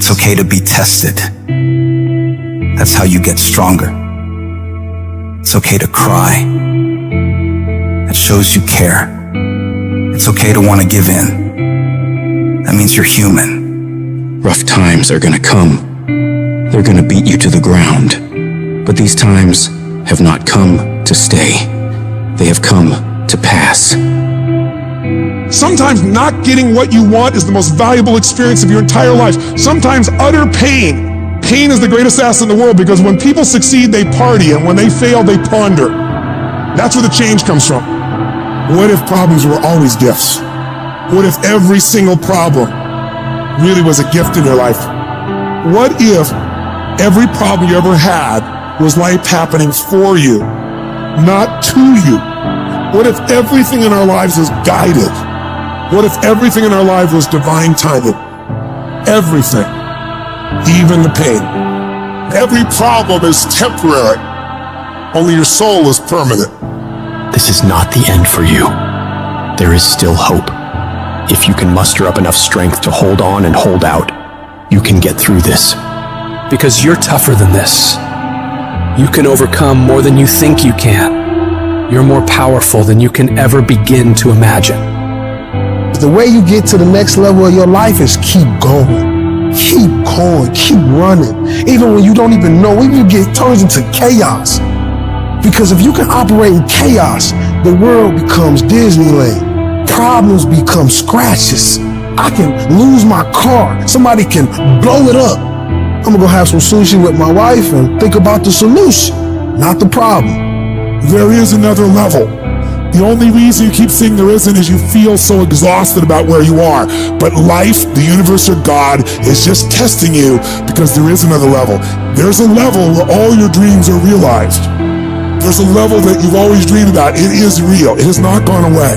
It's okay to be tested. That's how you get stronger. It's okay to cry. That shows you care. It's okay to want to give in. That means you're human. Rough times are gonna come. They're gonna beat you to the ground. But these times have not come to stay. They have come to pass. Sometimes not getting what you want is the most valuable experience of your entire life. Sometimes utter pain. Pain is the greatest asset in the world, because when people succeed, they party, and when they fail, they ponder. That's where the change comes from. What if problems were always gifts? What if every single problem really was a gift in your life? What if every problem you ever had was life happening for you, not to you? What if everything in our lives is guided? What if everything in our life was divine timing? Everything, even the pain. Every problem is temporary. Only your soul is permanent. This is not the end for you. There is still hope. If you can muster up enough strength to hold on and hold out, you can get through this. Because you're tougher than this. You can overcome more than you think you can. You're more powerful than you can ever begin to imagine. The way you get to the next level of your life is keep going. Keep going, keep running. Even when you don't even know, even if it turns into chaos. Because if you can operate in chaos, the world becomes Disneyland. Problems become scratches. I can lose my car. Somebody can blow it up. I'm gonna go have some sushi with my wife and think about the solution, not the problem. There is another level. The only reason you keep saying there isn't is you feel so exhausted about where you are. But life, the universe, or God is just testing you, because there is another level. There's a level where all your dreams are realized. There's a level that you've always dreamed about. It is real. It has not gone away.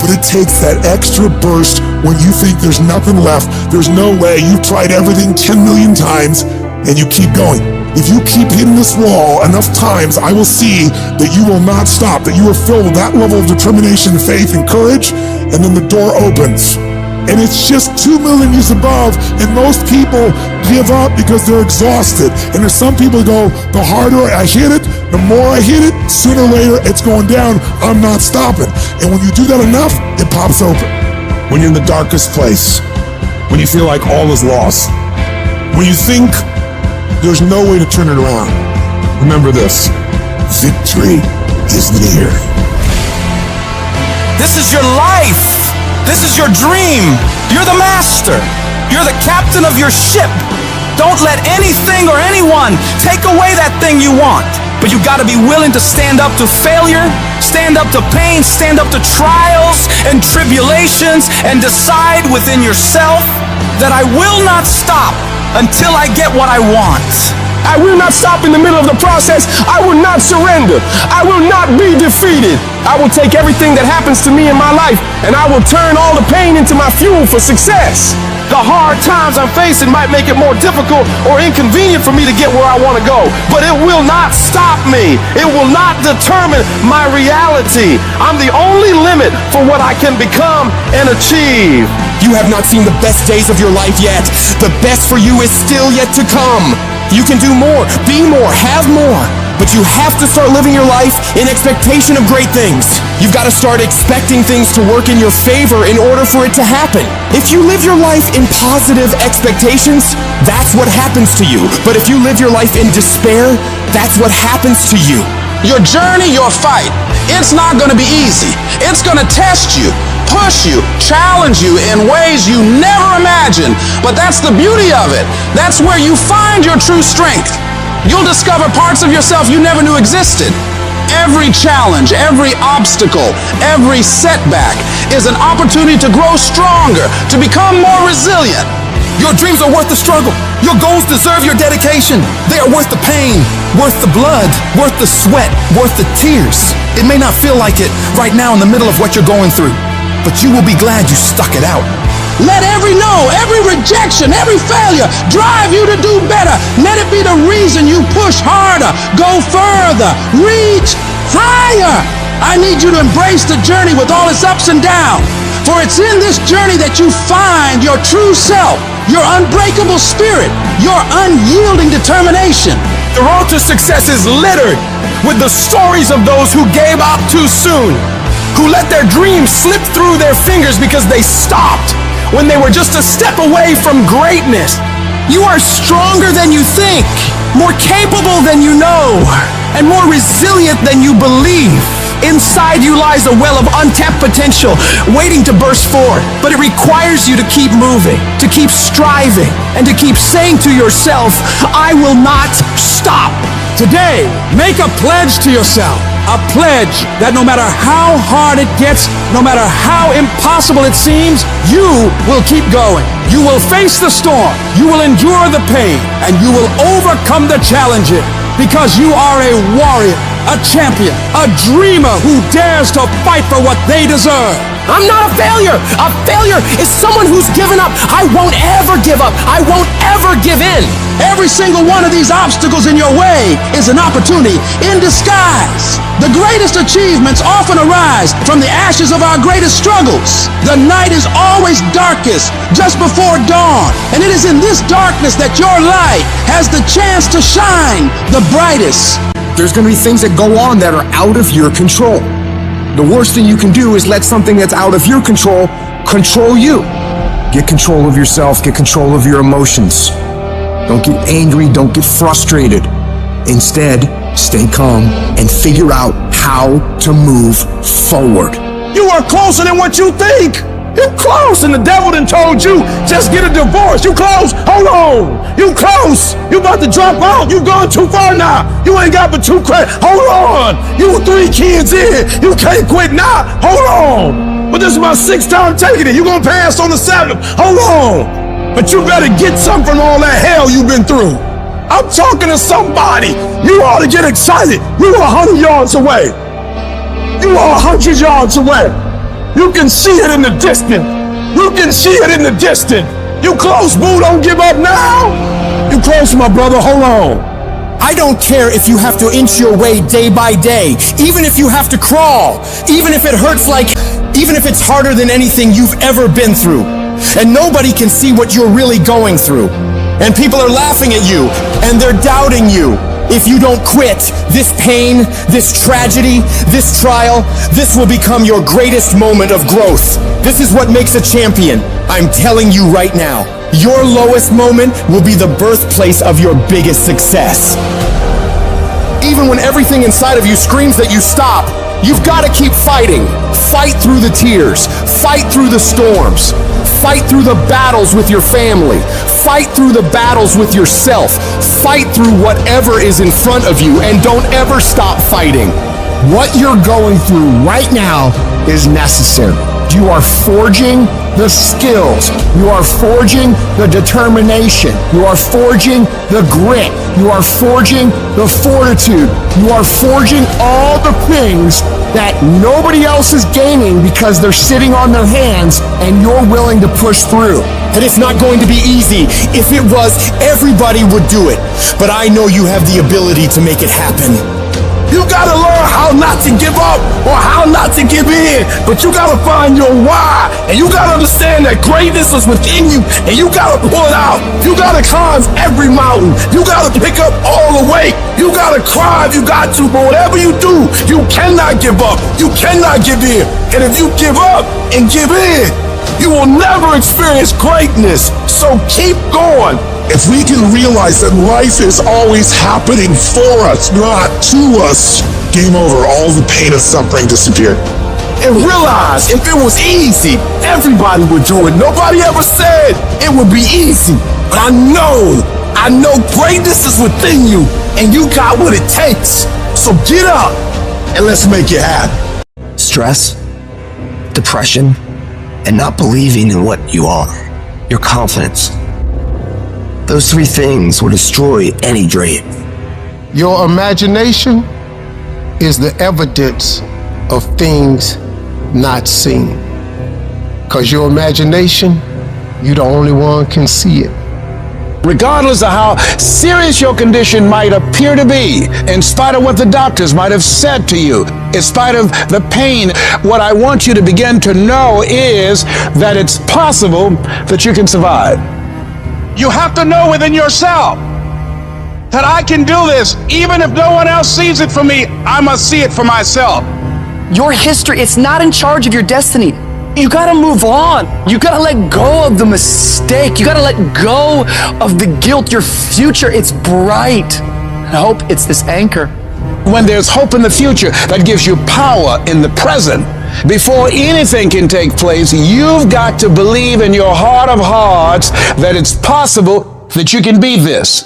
But it takes that extra burst when you think there's nothing left. There's no way. You've tried everything 10 million times and you keep going. If you keep hitting this wall enough times, I will see that you will not stop, that you are filled with that level of determination, faith, and courage, and then the door opens. And it's just 2 million years above, and most people give up because they're exhausted. And there's some people who go, the harder I hit it, the more I hit it, sooner or later it's going down, I'm not stopping. And when you do that enough, it pops open. When you're in the darkest place, when you feel like all is lost, when you think there's no way to turn it around, remember this: victory is near. This is your life. This is your dream. You're the master. You're the captain of your ship. Don't let anything or anyone take away that thing you want. But you gotta be willing to stand up to failure, stand up to pain, stand up to trials and tribulations, and decide within yourself that I will not stop until I get what I want. I will not stop in the middle of the process. I will not surrender. I will not be defeated. I will take everything that happens to me in my life, and I will turn all the pain into my fuel for success. The hard times I'm facing might make it more difficult or inconvenient for me to get where I want to go, but it will not stop me. It will not determine my reality. I'm the only limit for what I can become and achieve. You have not seen the best days of your life yet. The best for you is still yet to come. You can do more, be more, have more. But you have to start living your life in expectation of great things. You've got to start expecting things to work in your favor in order for it to happen. If you live your life in positive expectations, that's what happens to you. But if you live your life in despair, that's what happens to you. Your journey, your fight, it's not going to be easy. It's going to test you, push you, challenge you in ways you never imagined. But that's the beauty of it. That's where you find your true strength. You'll discover parts of yourself you never knew existed. Every challenge, every obstacle, every setback is an opportunity to grow stronger, to become more resilient. Your dreams are worth the struggle. Your goals deserve your dedication. They are worth the pain, worth the blood, worth the sweat, worth the tears. It may not feel like it right now in the middle of what you're going through, but you will be glad you stuck it out. Let every no, every rejection, every failure drive you to do better. Let it be the reason you push harder, go further, reach higher. I need you to embrace the journey with all its ups and downs, For it's in this journey that you find your true self, your unbreakable spirit, your unyielding determination. The road to success is littered with the stories of those who gave up too soon, who let their dreams slip through their fingers because they stopped when they were just a step away from greatness. You are stronger than you think, more capable than you know, and more resilient than you believe. Inside you lies a well of untapped potential waiting to burst forth, but it requires you to keep moving, to keep striving, and to keep saying to yourself, I will not stop. Today, make a pledge to yourself. A pledge that no matter how hard it gets, no matter how impossible it seems, you will keep going. You will face the storm, you will endure the pain, and you will overcome the challenges because you are a warrior, a champion, a dreamer who dares to fight for what they deserve. I'm not a failure. A failure is someone who's given up. I won't ever give up. I won't ever give in. Every single one of these obstacles in your way is an opportunity in disguise. The greatest achievements often arise from the ashes of our greatest struggles. The night is always darkest just before dawn, and it is in this darkness that your light has the chance to shine the brightest. There's going to be things that go on that are out of your control. The worst thing you can do is let something that's out of your control you. Get control of yourself, get control of your emotions. Don't get angry, don't get frustrated. Instead, stay calm and figure out how to move forward. You are closer than what you think. You close, and the devil done told you, just get a divorce. You close, hold on. You close, you about to drop out. You gone too far now. You ain't got but 2 credits. Hold on. You 3 kids in. You can't quit now. Hold on. But this is my 6th time taking it. You gonna pass on the 7th. Hold on. But you better get something from all that hell you've been through. I'm talking to somebody. You ought to get excited. You are 100 yards away. You are 100 yards away. You can see it in the distance. You can see it in the distance. You close, boo. Don't give up now. You close, my brother. Hold on. I don't care if you have to inch your way day by day, even if you have to crawl, even if it hurts even if it's harder than anything you've ever been through. And nobody can see what you're really going through. And people are laughing at you, and they're doubting you. If you don't quit, this pain, this tragedy, this trial, this will become your greatest moment of growth. This is what makes a champion. I'm telling you right now, your lowest moment will be the birthplace of your biggest success. Even when everything inside of you screams that you stop, you've got to keep fighting. Fight through the tears. Fight through the storms. Fight through the battles with your family. Fight through the battles with yourself. Fight through whatever is in front of you, and don't ever stop fighting. What you're going through right now is necessary. You are forging the skills. You are forging the determination. You are forging the grit. You are forging the fortitude. You are forging all the things that nobody else is gaining because they're sitting on their hands and you're willing to push through. And it's not going to be easy. If it was, everybody would do it. But I know you have the ability to make it happen. You gotta learn how not to give up or how not to give in, but you gotta find your why, and you gotta understand that greatness is within you, and you gotta pull it out. You gotta climb every mountain. You gotta pick up all the weight. You gotta cry if you got to, but whatever you do, you cannot give up. You cannot give in. And if you give up and give in, you will never experience greatness. So keep going. If we can realize that life is always happening for us, not to us, game over. All the pain and suffering disappeared. And realize if it was easy, everybody would do it. Nobody ever said it would be easy. But I know greatness is within you, and you got what it takes. So get up and let's make it happen. Stress, depression, and not believing in what you are, your confidence. Those 3 things will destroy any dream. Your imagination is the evidence of things not seen. Because your imagination, you're the only one can see it. Regardless of how serious your condition might appear to be, in spite of what the doctors might have said to you, in spite of the pain, what I want you to begin to know is that it's possible that you can survive. You have to know within yourself that I can do this. Even if no one else sees it for me, I must see it for myself. Your history, it's not in charge of your destiny. You gotta move on. You gotta let go of the mistake. You gotta let go of the guilt. Your future, it's bright. I hope it's this anchor. When there's hope in the future, that gives you power in the present. Before anything can take place, you've got to believe in your heart of hearts that it's possible that you can beat this.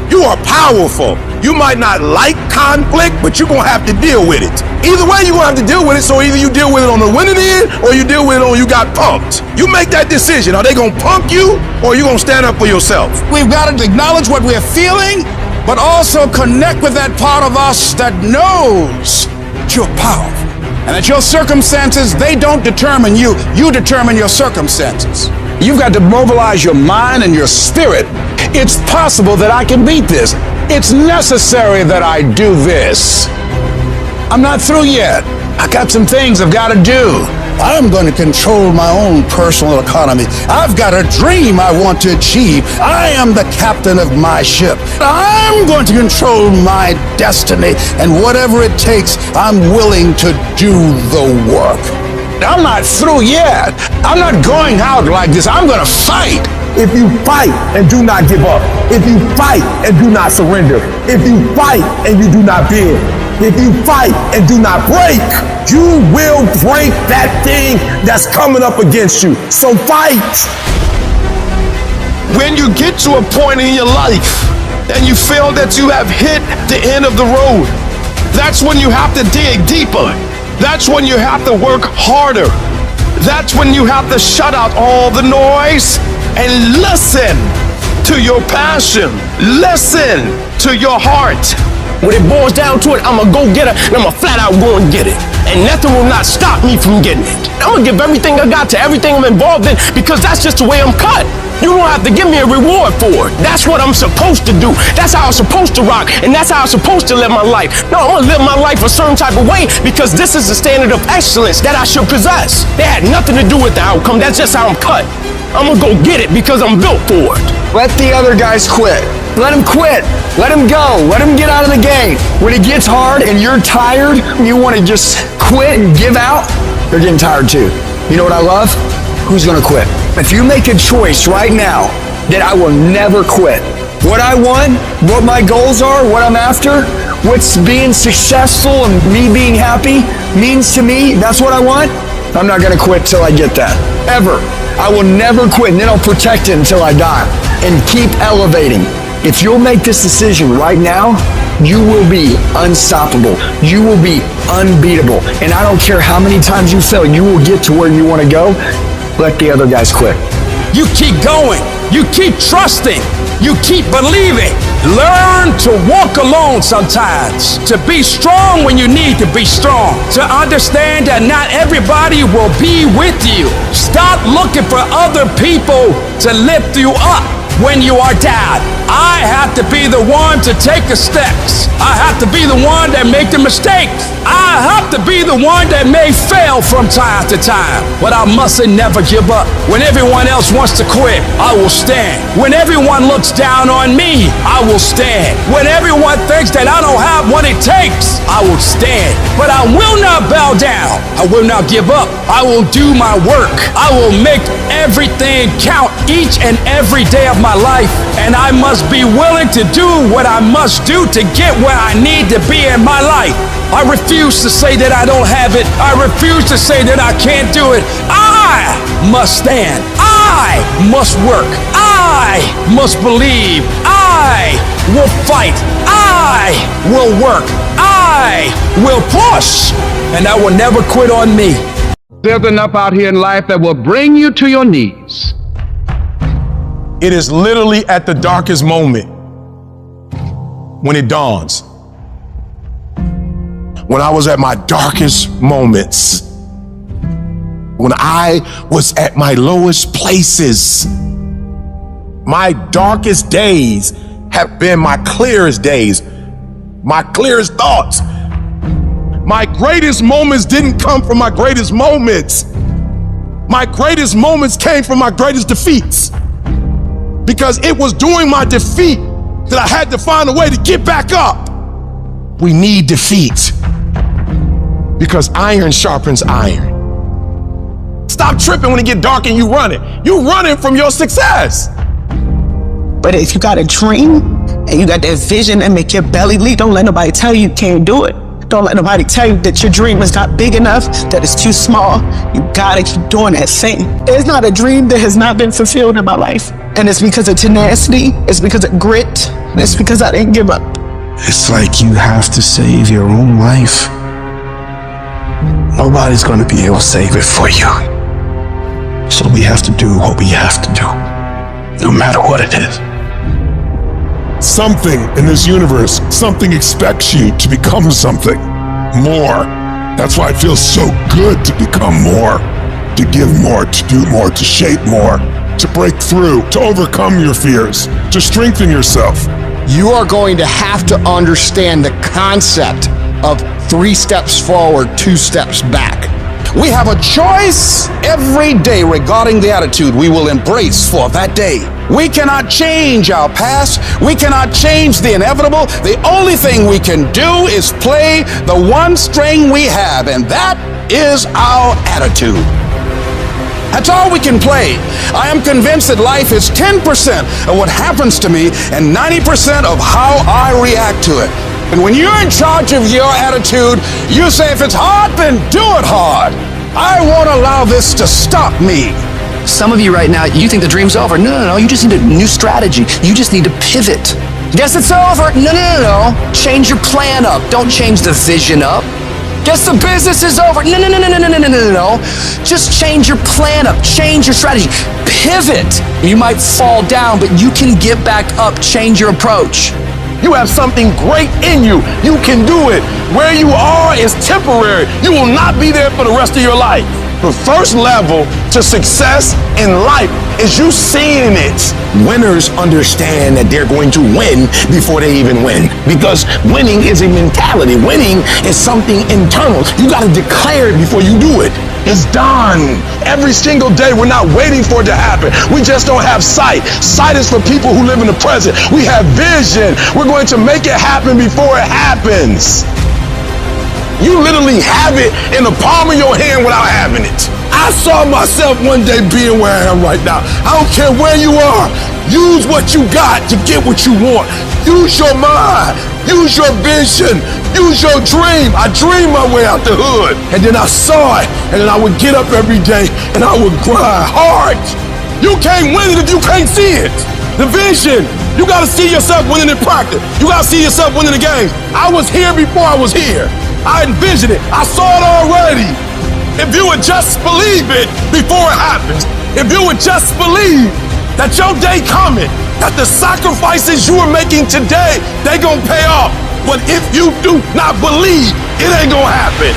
You are powerful. You might not like conflict, but you're gonna have to deal with it. Either way, you're gonna have to deal with it, so either you deal with it on the winning end, or you deal with it on you got punked. You make that decision. Are they gonna punk you, or are you gonna stand up for yourself? We've got to acknowledge what we're feeling, but also connect with that part of us that knows you're powerful. And that your circumstances, they don't determine you. You determine your circumstances. You've got to mobilize your mind and your spirit. It's possible that I can beat this. It's necessary that I do this. I'm not through yet. I got some things I've got to do. I'm going to control my own personal economy. I've got a dream I want to achieve. I am the captain of my ship. I'm going to control my destiny, and whatever it takes, I'm willing to do the work. I'm not through yet. I'm not going out like this. I'm going to fight. If you fight and do not give up, if you fight and do not surrender, if you fight and you do not bend, if you fight and do not break, you will break that thing that's coming up against you. So fight. When you get to a point in your life and you feel that you have hit the end of the road, that's when you have to dig deeper. That's when you have to work harder. That's when you have to shut out all the noise and listen to your passion. Listen to your heart. When it boils down to it, I'm a go-getter, and I'm a flat out go and get it. And nothing will not stop me from getting it. I'm gonna give everything I got to everything I'm involved in, because that's just the way I'm cut. You don't have to give me a reward for it. That's what I'm supposed to do. That's how I'm supposed to rock, and that's how I'm supposed to live my life. No, I'm gonna live my life a certain type of way, because this is the standard of excellence that I should possess. That had nothing to do with the outcome. That's just how I'm cut. I'm gonna go get it because I'm built for it. Let the other guys quit. Let them quit. Let them go. Let them get out of the game. When it gets hard and you're tired, you want to just quit and give out, they're getting tired too. You know what I love? Who's going to quit? If you make a choice right now that I will never quit, what I want, what my goals are, what I'm after, what's being successful and me being happy means to me, that's what I want, I'm not going to quit till I get that. Ever. I will never quit, and then I'll protect it until I die and keep elevating. If you'll make this decision right now, you will be unstoppable. You will be unbeatable. And I don't care how many times you fail, you will get to where you want to go. Let the other guys quit. You keep going. You keep trusting. You keep believing. Learn to walk alone sometimes. To be strong when you need to be strong. To understand that not everybody will be with you. Stop looking for other people to lift you up when you are down. I have to be the one to take the steps. I have to be the one that make the mistakes. I have to be the one that may fail from time to time. But I mustn't never give up. When everyone else wants to quit, I will stand. When everyone looks down on me, I will stand. When everyone thinks that I don't have what it takes, I will stand. But I will not bow down. I will not give up. I will do my work. I will make everything count each and every day of my life. And I must be willing to do what I must do to get where I need to be in my life. I refuse to say that I don't have it. I refuse to say that I can't do it. I must stand. I must work. I must believe. I will fight. I will work. I will push. And I will never quit on me. There's enough out here in life that will bring you to your knees. It is literally at the darkest moment when it dawns. When I was at my darkest moments, when I was at my lowest places, My darkest days have been my clearest days, my clearest thoughts. My greatest moments didn't come from my greatest moments. My greatest moments came from my greatest defeats. Because it was during my defeat that I had to find a way to get back up. We need defeat. Because iron sharpens iron. Stop tripping when it get dark and you running. You running from your success. But if you got a dream and you got that vision that make your belly leap, don't let nobody tell you can't do it. Don't let nobody tell you that your dream is not big enough, that it's too small. You gotta keep doing that thing. There's not a dream that has not been fulfilled in my life. And it's because of tenacity, it's because of grit, and it's because I didn't give up. It's like you have to save your own life. Nobody's gonna be able to save it for you. So we have to do what we have to do, no matter what it is. Something in this universe, something expects you to become something more. That's why it feels so good to become more, to give more, to do more, to shape more, to break through, to overcome your fears, to strengthen yourself. You are going to have to understand the concept of 3 steps forward, 2 steps back. We have a choice every day regarding the attitude we will embrace for that day. We cannot change our past. We cannot change the inevitable. The only thing we can do is play the one string we have, and that is our attitude. That's all we can play. I am convinced that life is 10% of what happens to me and 90% of how I react to it. And when you're in charge of your attitude, you say, if it's hard, then do it hard. I won't allow this to stop me. Some of you right now, you think the dream's over. No. You just need a new strategy. You just need to pivot. Guess it's over. No. Change your plan up. Don't change the vision up. Guess the business is over. No. Just change your plan up. Change your strategy. Pivot. You might fall down, but you can get back up. Change your approach. You have something great in you. You can do it. Where you are is temporary. You will not be there for the rest of your life. The first level to success in life is you seeing it. Winners understand that they're going to win before they even win. Because winning is a mentality. Winning is something internal. You got to declare it before you do it. It's done. Every single day, we're not waiting for it to happen. We just don't have sight. Sight is for people who live in the present. We have vision. We're going to make it happen before it happens. You literally have it in the palm of your hand without having it. I saw myself one day being where I am right now. I don't care where you are. Use what you got to get what you want. Use your mind. Use your vision. Use your dream. I dreamed my way out the hood. And then I saw it. And then I would get up every day and I would grind hard. You can't win it if you can't see it. The vision. You got to see yourself winning in practice. You got to see yourself winning the game. I was here before I was here. I envisioned it. I saw it already. If you would just believe it before it happens. If you would just believe that your day coming, that the sacrifices you are making today, they gonna pay off. But if you do not believe, it ain't gonna happen.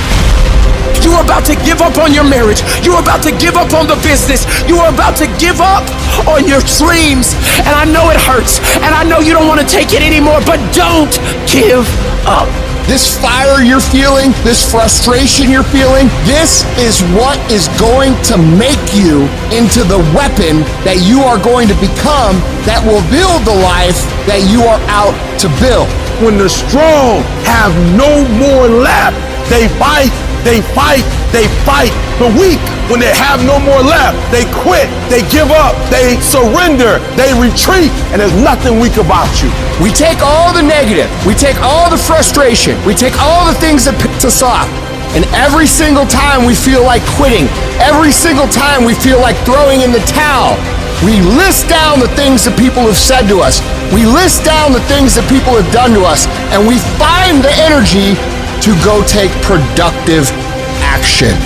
You are about to give up on your marriage. You are about to give up on the business. You are about to give up on your dreams. And I know it hurts. And I know you don't want to take it anymore, but don't give up. This fire you're feeling, this frustration you're feeling, this is what is going to make you into the weapon that you are going to become that will build the life that you are out to build. When the strong have no more left, they fight, they fight, they fight. The weak, when they have no more left, they quit, they give up, they surrender, they retreat, and there's nothing weak about you. We take all the negative, we take all the frustration, we take all the things that piss us off, and every single time we feel like quitting, every single time we feel like throwing in the towel, we list down the things that people have said to us, we list down the things that people have done to us, and we find the energy to go take productive action.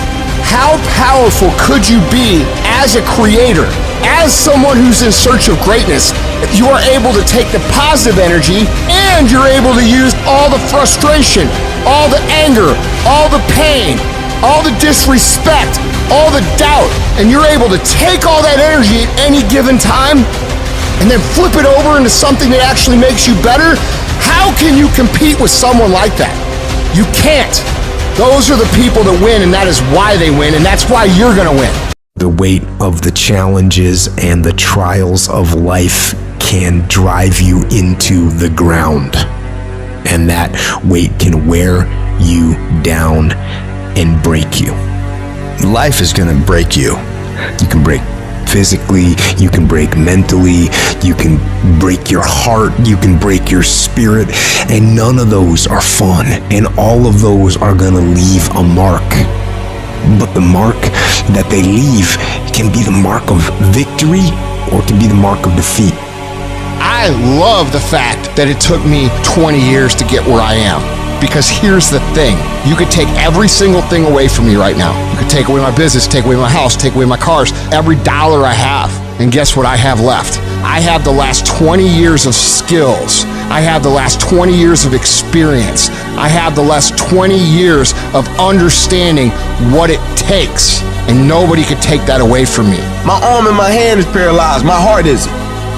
How powerful could you be as a creator, as someone who's in search of greatness, if you are able to take the positive energy and you're able to use all the frustration, all the anger, all the pain, all the disrespect, all the doubt, and you're able to take all that energy at any given time and then flip it over into something that actually makes you better, how can you compete with someone like that? You can't. Those are the people that win, and that is why they win, and that's why you're gonna win. The weight of the challenges and the trials of life can drive you into the ground. And that weight can wear you down and break you. Life is gonna break you. You can break physically, you can break mentally, you can break your heart, you can break your spirit, and none of those are fun, and all of those are gonna leave a mark. But the mark that they leave can be the mark of victory or it can be the mark of defeat. I love the fact that it took me 20 years to get where I am. Because here's the thing, you could take every single thing away from me right now. You could take away my business, take away my house, take away my cars, every dollar I have. And guess what I have left? I have the last 20 years of skills. I have the last 20 years of experience. I have the last 20 years of understanding what it takes. And nobody could take that away from me. My arm and my hand is paralyzed. My heart isn't.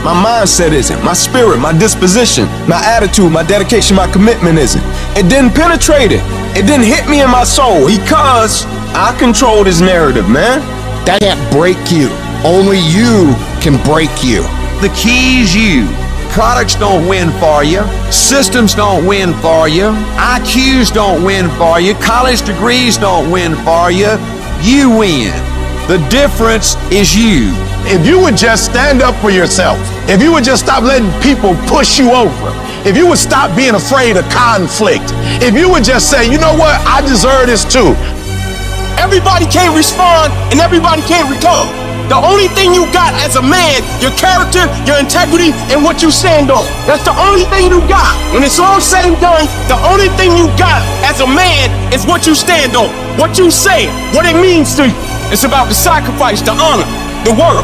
My mindset isn't. My spirit, my disposition, my attitude, my dedication, my commitment isn't. It didn't penetrate it. It didn't hit me in my soul because I controlled his narrative, man. That can't break you. Only you can break you. The key is you. Products don't win for you. Systems don't win for you. IQs don't win for you. College degrees don't win for you. You win. The difference is you. If you would just stand up for yourself, if you would just stop letting people push you over, if you would stop being afraid of conflict, if you would just say, you know what, I deserve this too. Everybody can't respond and everybody can't recover. The only thing you got as a man, your character, your integrity, and what you stand on. That's the only thing you got. When it's all said and done, the only thing you got as a man is what you stand on, what you say, what it means to you. It's about the sacrifice, the honor, the work,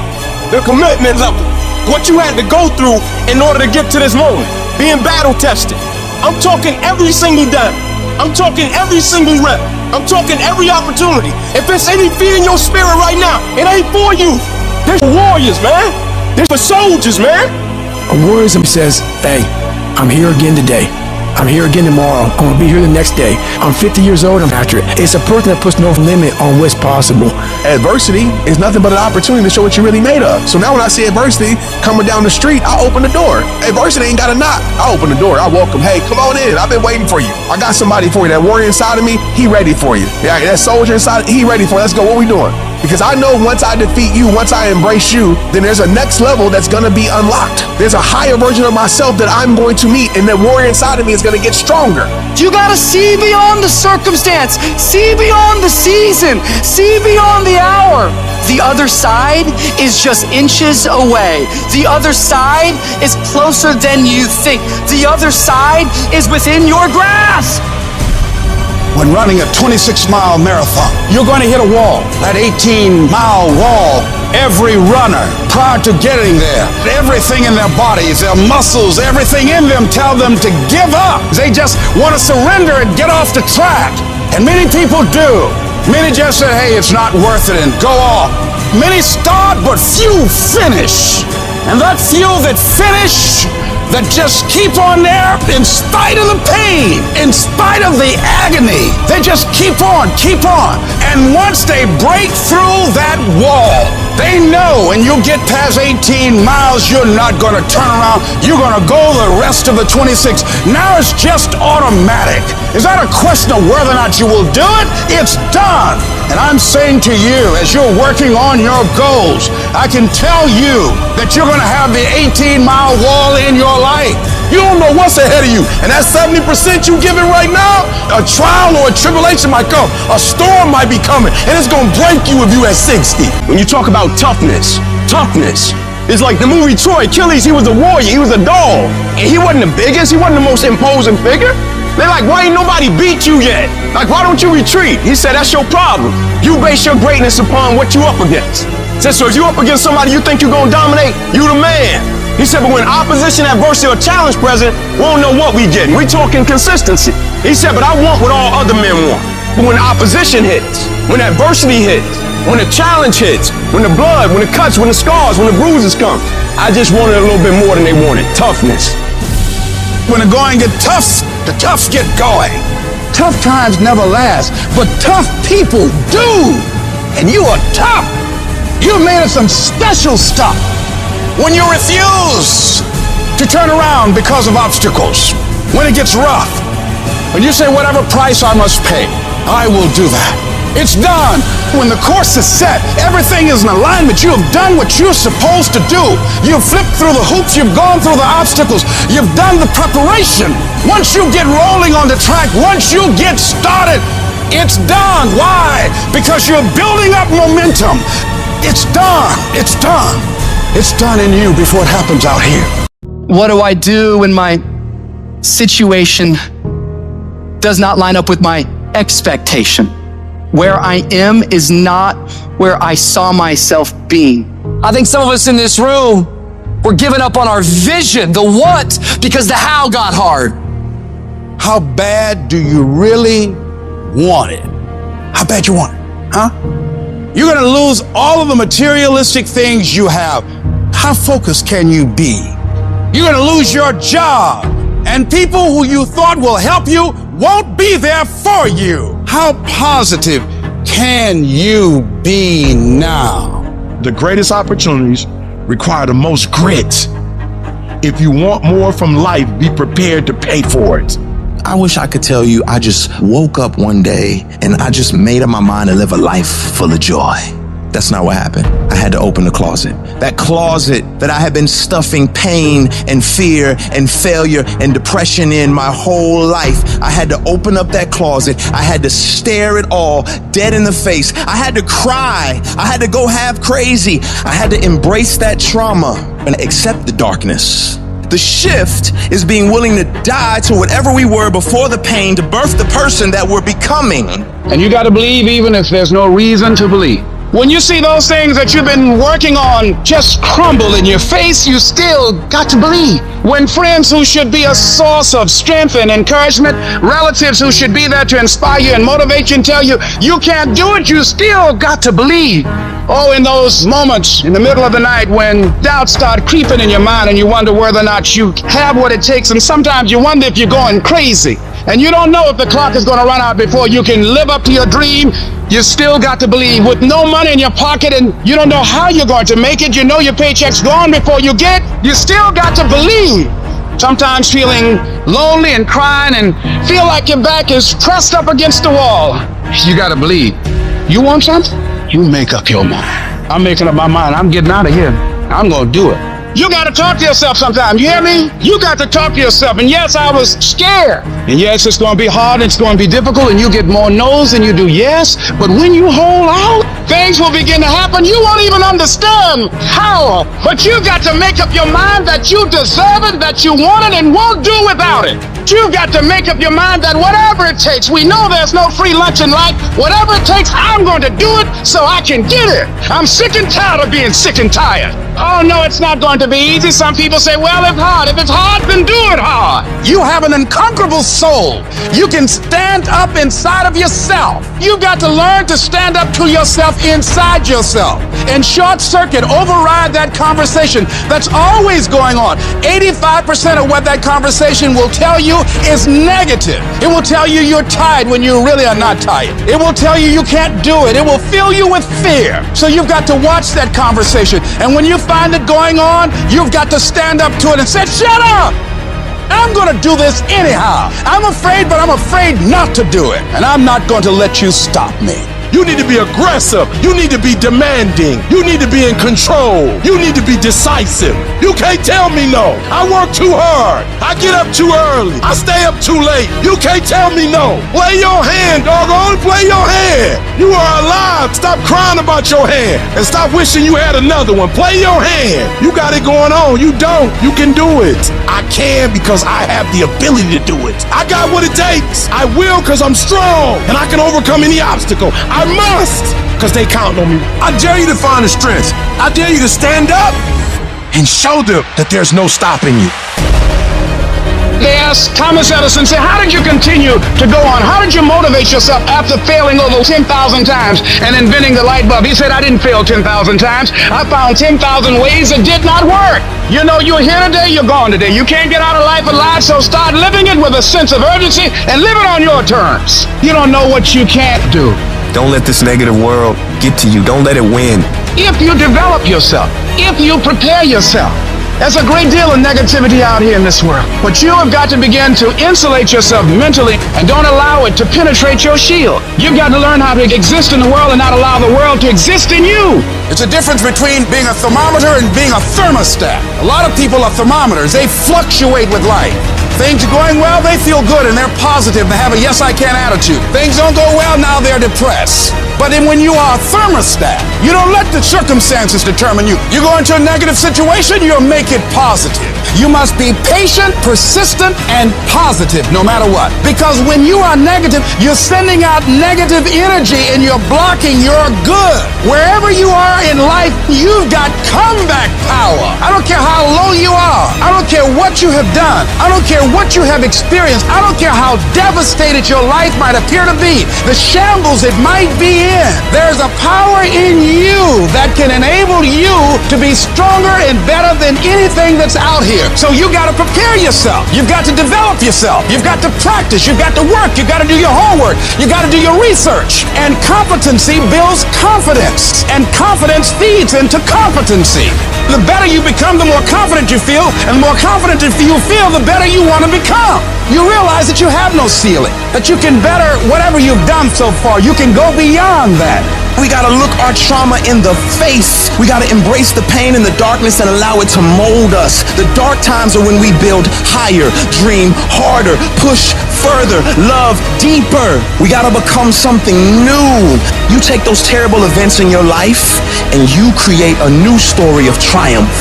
the commitment level, what you had to go through in order to get to this moment, being battle tested. I'm talking every single day. I'm talking every single rep. I'm talking every opportunity. If there's any fear in your spirit right now, it ain't for you. There's for warriors, man. There's for soldiers, man. A warrior says, hey, I'm here again today. I'm here again tomorrow. I'm gonna be here the next day. I'm 50 years old, I'm after it. It's a person that puts no limit on what's possible. Adversity is nothing but an opportunity to show what you're really made of. So now when I see adversity coming down the street, I open the door. Adversity ain't got to knock. I open the door, I welcome. Hey, come on in. I've been waiting for you. I got somebody for you. That warrior inside of me, he ready for you. Yeah, that soldier inside, he ready for you. Let's go. What we doing? Because I know once I defeat you, once I embrace you, then there's a next level that's gonna be unlocked. There's a higher version of myself that I'm going to meet, and that warrior inside of me is gonna get stronger. You gotta see beyond the circumstance, see beyond the season, see beyond the hour. The other side is just inches away. The other side is closer than you think. The other side is within your grasp. When running a 26-mile marathon, you're going to hit a wall, that 18-mile wall. Every runner, prior to getting there, everything in their bodies, their muscles, everything in them tell them to give up. They just want to surrender and get off the track. And many people do. Many just say, hey, it's not worth it, and go off. Many start, but few finish. And that few that finish, that just keep on there in spite of the pain, in spite of the agony. They just keep on. And once they break through that wall, they know when you get past 18 miles, you're not gonna turn around. You're gonna go the rest of the 26. Now it's just automatic. Is that a question of whether or not you will do it? It's done. And I'm saying to you, as you're working on your goals, I can tell you that you're gonna have the 18-mile wall in your life. You don't know what's ahead of you. And that 70% you giving right now, a trial or a tribulation might come. A storm might be coming, and it's gonna break you if you at 60. When you talk about toughness is like the movie Troy. Achilles, he was a warrior, he was a dog. And he wasn't the biggest, he wasn't the most imposing figure. They're like, why ain't nobody beat you yet? Like, why don't you retreat? He said, that's your problem. You base your greatness upon what you up against. He said, so if you up against somebody you think you're gonna dominate, you the man. He said, but when opposition, adversity, or challenge present, we don't know what we getting. We talking consistency. He said, but I want what all other men want. But when opposition hits, when adversity hits, when the challenge hits, when the blood, when the cuts, when the scars, when the bruises come. I just wanted a little bit more than they wanted. Toughness. When the going get tough, the toughs get going. Tough times never last, but tough people do. And you are tough. You're made of some special stuff. When you refuse to turn around because of obstacles, when it gets rough, when you say whatever price I must pay, I will do that. It's done. When the course is set, everything is in alignment. You have done what you're supposed to do. You've flipped through the hoops. You've gone through the obstacles. You've done the preparation. Once you get rolling on the track, once you get started, it's done. Why? Because you're building up momentum. It's done. It's done. It's done in you before it happens out here. What do I do when my situation does not line up with my expectation? Where I am is not where I saw myself being. I think some of us in this room, we're giving up on our vision, the what, because the how got hard. How bad do you really want it? How bad you want it, huh? You're gonna lose all of the materialistic things you have. How focused can you be? You're gonna lose your job, and people who you thought will help you won't be there for you. How positive can you be now? The greatest opportunities require the most grit. If you want more from life, be prepared to pay for it. I wish I could tell you I just woke up one day and I just made up my mind to live a life full of joy. That's not what happened. I had to open the closet. That closet that I had been stuffing pain and fear and failure and depression in my whole life. I had to open up that closet. I had to stare it all dead in the face. I had to cry. I had to go half crazy. I had to embrace that trauma and accept the darkness. The shift is being willing to die to whatever we were before the pain to birth the person that we're becoming. And you gotta believe even if there's no reason to believe. When you see those things that you've been working on just crumble in your face, you still got to believe. When friends who should be a source of strength and encouragement, relatives who should be there to inspire you and motivate you and tell you you can't do it, you still got to believe. Oh, in those moments in the middle of the night when doubts start creeping in your mind and you wonder whether or not you have what it takes, and sometimes you wonder if you're going crazy and you don't know if the clock is going to run out before you can live up to your dream. You still got to believe. With no money in your pocket and you don't know how you're going to make it, you know your paycheck's gone before you get, you still got to believe. Sometimes feeling lonely and crying and feel like your back is pressed up against the wall. You got to believe. You want something? You make up your mind. I'm making up my mind. I'm getting out of here. I'm going to do it. You got to talk to yourself sometimes. You hear me? You got to talk to yourself. And yes, I was scared. And yes, it's going to be hard. It's going to be difficult. And you get more no's than you do yes. But when you hold out, things will begin to happen. You won't even understand how. But you got to make up your mind that you deserve it, that you want it, and won't do without it. You've got to make up your mind that whatever it takes, we know there's no free lunch in life. Whatever it takes, I'm going to do it so I can get it. I'm sick and tired of being sick and tired. Oh, no, it's not going to be easy. Some people say, well, it's hard. If it's hard, then do it hard. You have an unconquerable soul. You can stand up inside of yourself. You've got to learn to stand up to yourself inside yourself and short circuit, override that conversation that's always going on. 85% of what that conversation will tell you is negative. It will tell you you're tired when you really are not tired. It will tell you you can't do it. It will fill you with fear. So you've got to watch that conversation. And when you find it going on, you've got to stand up to it and say, shut up! I'm going to do this anyhow. I'm afraid, but I'm afraid not to do it. And I'm not going to let you stop me. You need to be aggressive. You need to be demanding. You need to be in control. You need to be decisive. You can't tell me no. I work too hard. I get up too early. I stay up too late. You can't tell me no. Play your hand, doggone. Play your hand. You are alive. Stop crying about your hand and stop wishing you had another one. Play your hand. You got it going on. You don't. You can do it. I can because I have the ability to do it. I got what it takes. I will because I'm strong and I can overcome any obstacle. I must, because they count on me. I dare you to find the strength. I dare you to stand up and show them that there's no stopping you. There ask Thomas Edison, say, how did you continue to go on? How did you motivate yourself after failing over 10,000 times and inventing the light bulb? He said, I didn't fail 10,000 times. I found 10,000 ways that did not work. You know, you're here today, you're gone today. You can't get out of life alive, so start living it with a sense of urgency and live it on your terms. You don't know what you can't do. Don't let this negative world get to you. Don't let it win. If you develop yourself, if you prepare yourself, there's a great deal of negativity out here in this world. But you have got to begin to insulate yourself mentally and don't allow it to penetrate your shield. You've got to learn how to exist in the world and not allow the world to exist in you. It's a difference between being a thermometer and being a thermostat. A lot of people are thermometers. They fluctuate with life. Things are going well, they feel good and they're positive. They have a yes I can attitude. Things don't go well, now they're depressed. But then when you are a thermostat, you don't let the circumstances determine you. You go into a negative situation, you'll make it positive. You must be patient, persistent, and positive no matter what. Because when you are negative, you're sending out negative energy and you're blocking your good. Wherever you are in life, you've got comeback power. I don't care how low you are. I don't care what you have done. I don't care what you have experienced. I don't care how devastated your life might appear to be. The shambles it might be in. There's a power in you that can enable you to be stronger and better than anything that's out here. So you got to prepare yourself. You've got to develop yourself. You've got to practice. You've got to work. You've got to do your homework. You've got to do your research. And competency builds confidence. And confidence feeds into competency. The better you become, the more confident you feel. And the more confident you feel, the better you want to become. You realize that you have no ceiling. That you can better whatever you've done so far. You can go beyond that. We gotta look our trauma in the face. We gotta embrace the pain and the darkness and allow it to mold us. The dark times are when we build higher, dream harder, push further, love deeper. We gotta become something new. You take those terrible events in your life and you create a new story of triumph.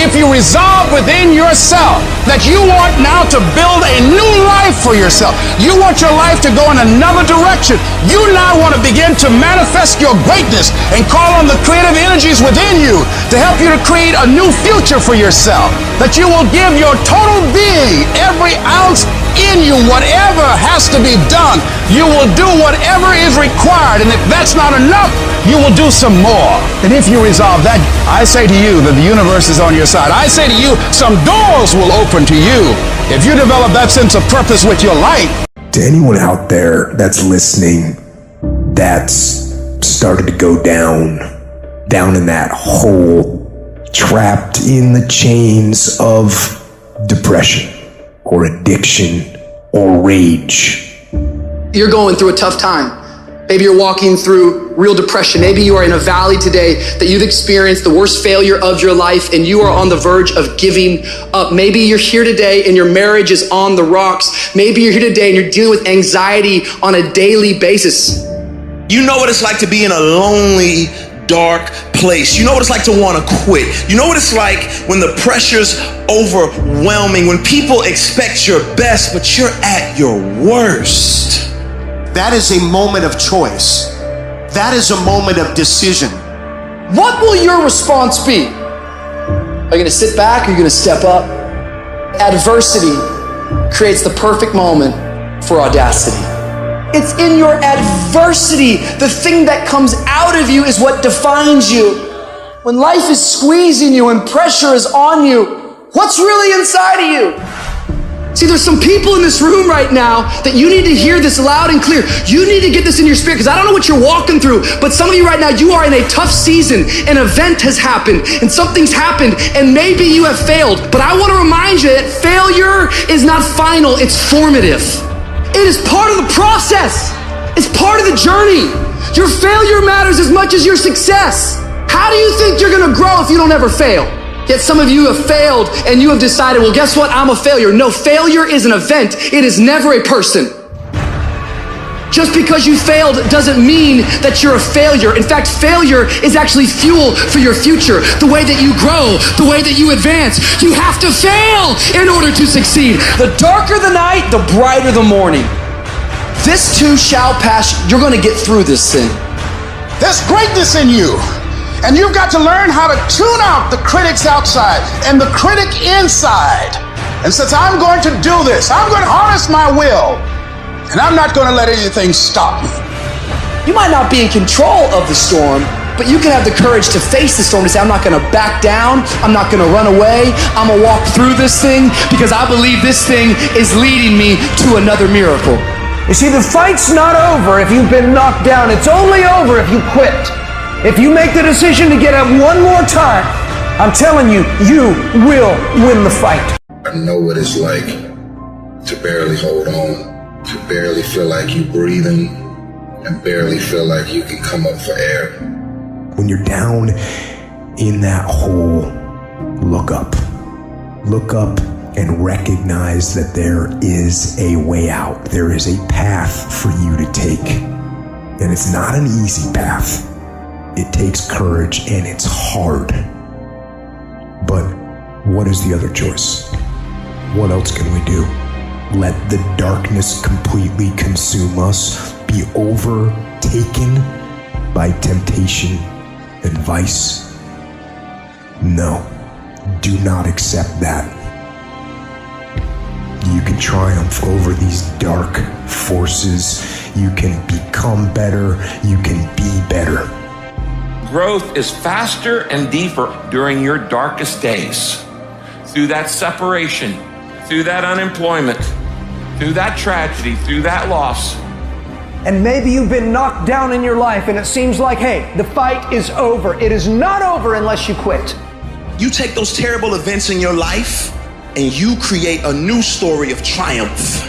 If you resolve within yourself that you want now to build a new life for yourself, you want your life to go in another direction, you now want to begin to manifest your greatness and call on the creative energies within you to help you to create a new future for yourself, that you will give your total being, every ounce in you, whatever has to be done, you will do whatever is required, and if that's not enough, you will do some more. And if you resolve that, I say to you that the universe is on your side. I say to you, some doors will open to you if you develop that sense of purpose with your life. To anyone out there that's listening, that's started to go down in that hole, trapped in the chains of depression or addiction or rage. You're going through a tough time. Maybe you're walking through real depression. Maybe you are in a valley today that you've experienced the worst failure of your life and you are on the verge of giving up. Maybe you're here today and your marriage is on the rocks. Maybe you're here today and you're dealing with anxiety on a daily basis. You know what it's like to be in a lonely, dark place. You know what it's like to want to quit. You know what it's like when the pressure's overwhelming, when people expect your best, but you're at your worst. That is a moment of choice. That is a moment of decision. What will your response be? Are you going to sit back or are you going to step up? Adversity creates the perfect moment for audacity. It's in your adversity. The thing that comes out of you is what defines you. When life is squeezing you and pressure is on you, what's really inside of you? See, there's some people in this room right now that you need to hear this loud and clear. You need to get this in your spirit, because I don't know what you're walking through, but some of you right now, you are in a tough season. An event has happened and something's happened and maybe you have failed. But I want to remind you that failure is not final, it's formative. It is part of the process. It's part of the journey. Your failure matters as much as your success. How do you think you're gonna grow if you don't ever fail? Yet some of you have failed and you have decided, well, guess what? I'm a failure. No, failure is an event. It is never a person. Just because you failed doesn't mean that you're a failure. In fact, failure is actually fuel for your future. The way that you grow, the way that you advance. You have to fail in order to succeed. The darker the night, the brighter the morning. This too shall pass. You're going to get through this thing. There's greatness in you. And you've got to learn how to tune out the critics outside and the critic inside. and says, I'm going to do this. I'm going to harness my will, and I'm not going to let anything stop me. You might not be in control of the storm, but you can have the courage to face the storm, to say, I'm not going to back down. I'm not going to run away. I'm going to walk through this thing because I believe this thing is leading me to another miracle. You see, the fight's not over if you've been knocked down. It's only over if you quit. If you make the decision to get up one more time, I'm telling you, you will win the fight. I know what it's like to barely hold on, to barely feel like you're breathing, and barely feel like you can come up for air. When you're down in that hole, look up. Look up and recognize that there is a way out. There is a path for you to take. And it's not an easy path. It takes courage and it's hard. But what is the other choice? What else can we do? Let the darkness completely consume us, be overtaken by temptation and vice? No, do not accept that. You can triumph over these dark forces. You can become better. You can be better. Growth is faster and deeper during your darkest days. Through that separation, through that unemployment, through that tragedy, through that loss. And maybe you've been knocked down in your life and it seems like, hey, the fight is over. It is not over unless you quit. You take those terrible events in your life and you create a new story of triumph.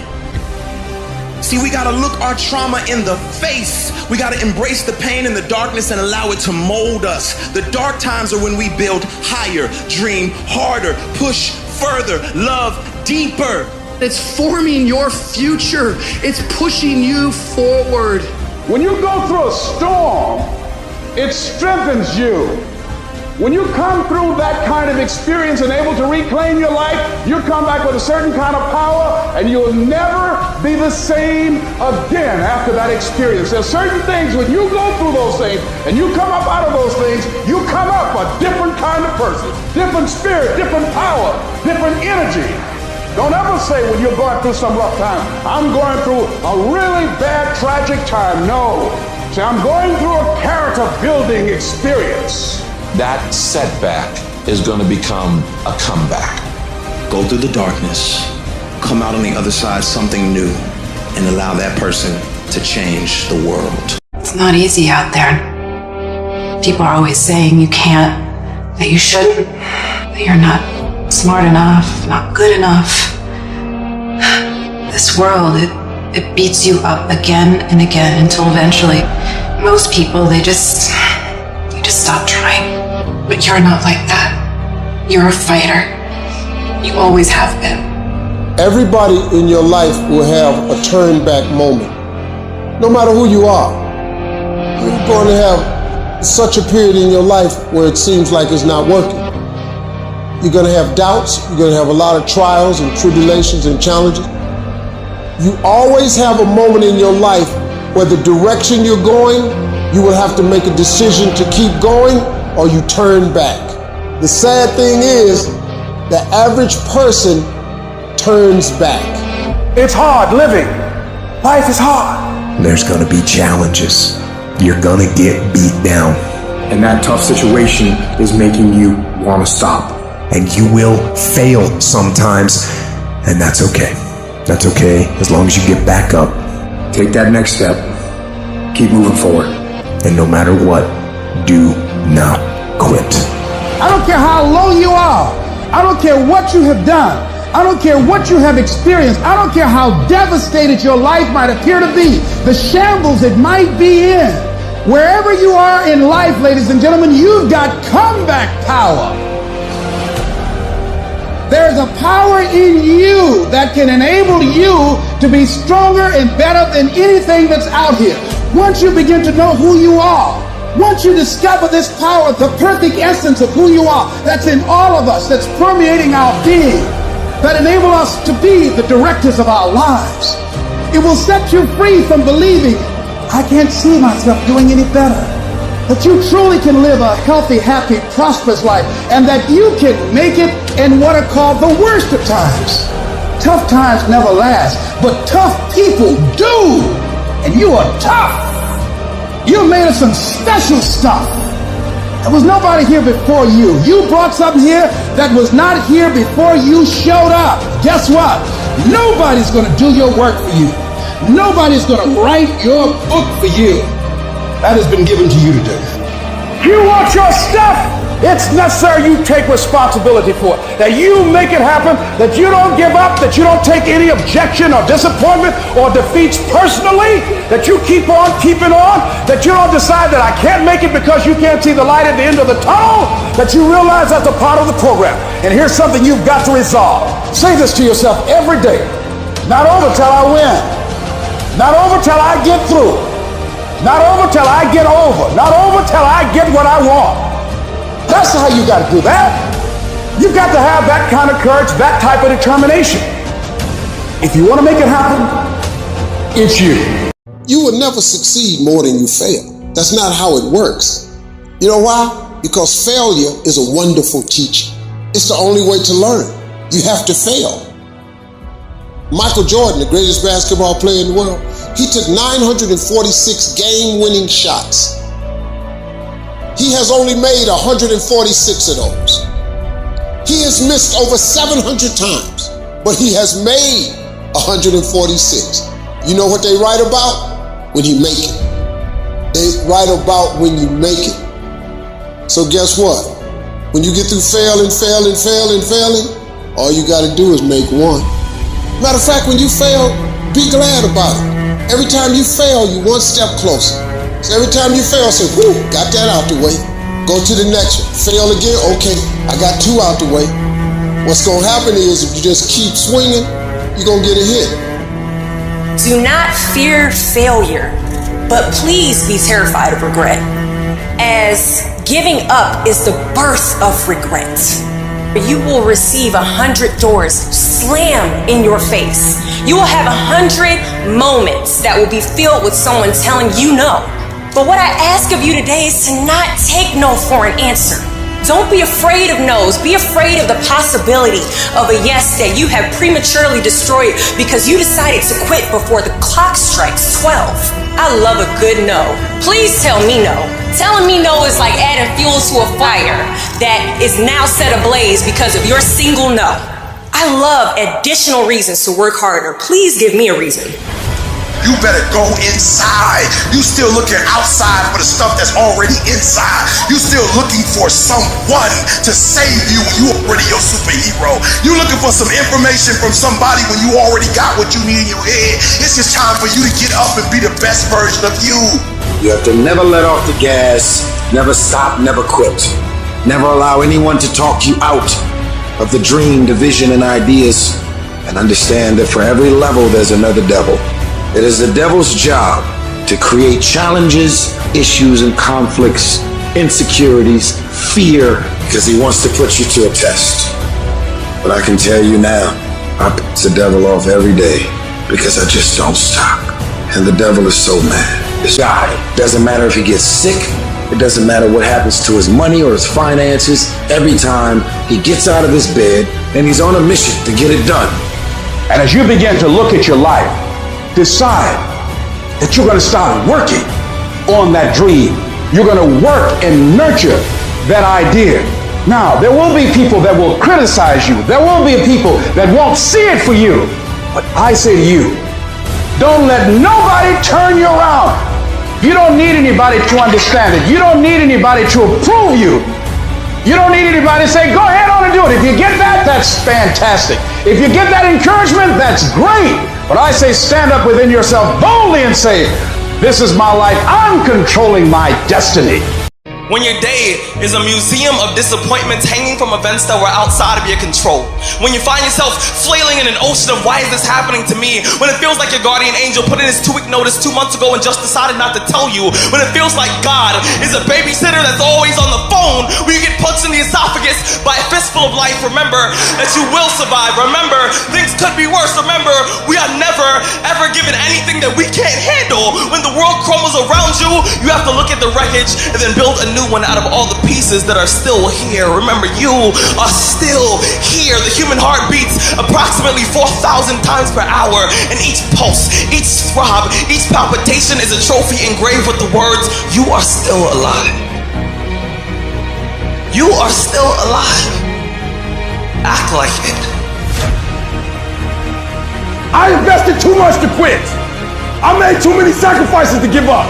See, we gotta look our trauma in the face. We gotta embrace the pain and the darkness and allow it to mold us. The dark times are when we build higher, dream harder, push further, love deeper. It's forming your future. It's pushing you forward. When you go through a storm, it strengthens you. When you come through that kind of experience and able to reclaim your life, you come back with a certain kind of power and you'll never be the same again after that experience. There's certain things when you go through those things and you come up out of those things, you come up a different kind of person, different spirit, different power, different energy. Don't ever say when you're going through some rough time, I'm going through a really bad, tragic time. No. Say, I'm going through a character building experience. That setback is going to become a comeback. Go through the darkness, come out on the other side something new, and allow that person to change the world. It's not easy out there. People are always saying you can't, that you shouldn't, that you're not smart enough, not good enough. This world, it beats you up again and again until eventually most people, they just stop trying. But you're not like that. You're a fighter. You always have been. Everybody in your life will have a turn back moment. No matter who you are. You're going to have such a period in your life where it seems like it's not working. You're going to have doubts. You're going to have a lot of trials and tribulations and challenges. You always have a moment in your life where the direction you're going, you will have to make a decision to keep going or you turn back. The sad thing is, the average person turns back. It's hard living. Life is hard. There's gonna be challenges. You're gonna get beat down. And that tough situation is making you wanna stop. And you will fail sometimes, and that's okay. That's okay, as long as you get back up. Take that next step. Keep moving forward. And no matter what, do not quit. I don't care how low you are. I don't care what you have done. I don't care what you have experienced. I don't care how devastated your life might appear to be. The shambles it might be in. Wherever you are in life, ladies and gentlemen, you've got comeback power. There's a power in you that can enable you to be stronger and better than anything that's out here. Once you begin to know who you are, once you discover this power, the perfect essence of who you are, that's in all of us, that's permeating our being, that enable us to be the directors of our lives. It will set you free from believing, I can't see myself doing any better. that you truly can live a healthy, happy, prosperous life, and that you can make it in what are called the worst of times. Tough times never last, but tough people do. And you are tough. You're made of some special stuff. There was nobody here before you. You brought something here that was not here before you showed up. Guess what? Nobody's going to do your work for you. Nobody's going to write your book for you. That has been given to you to do. You want your stuff? It's necessary you take responsibility for it. That you make it happen, that you don't give up, that you don't take any objection or disappointment or defeats personally, that you keep on keeping on, that you don't decide that I can't make it because you can't see the light at the end of the tunnel, that you realize that's a part of the program. And here's something you've got to resolve. Say this to yourself every day. Not over till I win. Not over till I get through. Not over till I get over. Not over till I get what I want. That's how you got to do that. You've got to have that kind of courage, that type of determination. If you want to make it happen, it's you. You will never succeed more than you fail. That's not how it works. You know why? Because failure is a wonderful teacher. It's the only way to learn. You have to fail. Michael Jordan, the greatest basketball player in the world, he took 946 game-winning shots. He has only made 146 of those. He has missed over 700 times, but he has made 146. You know what they write about? When you make it. They write about when you make it. So guess what? When you get through failing, all you gotta do is make one. Matter of fact, when you fail, be glad about it. Every time you fail, you're one step closer. So every time you fail, say, whew, got that out the way. Go to the next one. Fail again, okay, I got two out the way. What's gonna happen is if you just keep swinging, you're gonna get a hit. Do not fear failure, but please be terrified of regret, as giving up is the birth of regret. You will receive 100 doors slam in your face. You will have 100 moments that will be filled with someone telling you no. But what I ask of you today is to not take no for an answer. Don't be afraid of no's. Be afraid of the possibility of a yes that you have prematurely destroyed because you decided to quit before the clock strikes 12. I love a good no. Please tell me no. Telling me no is like adding fuel to a fire that is now set ablaze because of your single no. I love additional reasons to work harder. Please give me a reason. You better go inside. You still looking outside for the stuff that's already inside. You still looking for someone to save you when you already your superhero. You looking for some information from somebody when you already got what you need in your head. It's just time for you to get up and be the best version of you. You have to never let off the gas, never stop, never quit. Never allow anyone to talk you out of the dream, the vision, and ideas. And understand that for every level, there's another devil. It is the devil's job to create challenges, issues, and conflicts, insecurities, fear, because he wants to put you to a test. But I can tell you now, I piss the devil off every day because I just don't stop. And the devil is so mad. This guy, doesn't matter if he gets sick, it doesn't matter what happens to his money or his finances, every time he gets out of his bed and he's on a mission to get it done. And as you begin to look at your life, decide that you're going to start working on that dream. You're going to work and nurture that idea. Now, there will be people that will criticize you. There will be people that won't see it for you. But I say to you, don't let nobody turn you around. You don't need anybody to understand it. You don't need anybody to approve you. You don't need anybody to say, go ahead on and do it. If you get that, that's fantastic. If you get that encouragement, that's great. But I say stand up within yourself boldly and say, this is my life. I'm controlling my destiny. When your day is a museum of disappointments hanging from events that were outside of your control. When you find yourself flailing in an ocean of why is this happening to me? When it feels like your guardian angel put in his 2-week notice 2 months ago and just decided not to tell you. When it feels like God is a babysitter that's always on the phone when you get punched in the esophagus by a fistful of life. Remember that you will survive. Remember, things could be worse. Remember, we are never, ever given anything that we can't handle. When the world crumbles around you, you have to look at the wreckage and then build a new one out of all the pieces that are still here. Remember, you are still here. The human heart beats approximately 4,000 times per hour, and each pulse, each throb, each palpitation is a trophy engraved with the words, you are still alive. You are still alive. Act like it. I invested too much to quit. I made too many sacrifices to give up.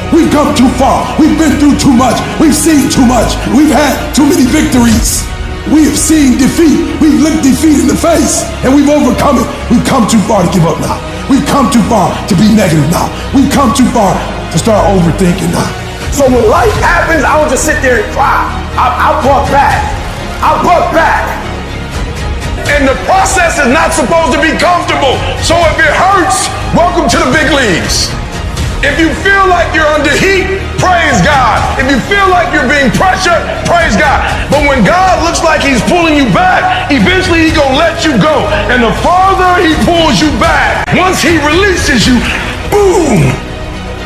We've come too far. We've been through too much. We've seen too much. We've had too many victories. We have seen defeat. We've looked defeat in the face, and we've overcome it. We've come too far to give up now. We've come too far to be negative now. We've come too far to start overthinking now. So when life happens, I don't just sit there and cry. I'll buck back. I'll buck back. And the process is not supposed to be comfortable. So if it hurts, welcome to the big leagues. If you feel like you're under heat, praise God. If you feel like you're being pressured, praise God. But when God looks like he's pulling you back, eventually he's gonna let you go. And the farther he pulls you back, once he releases you, boom!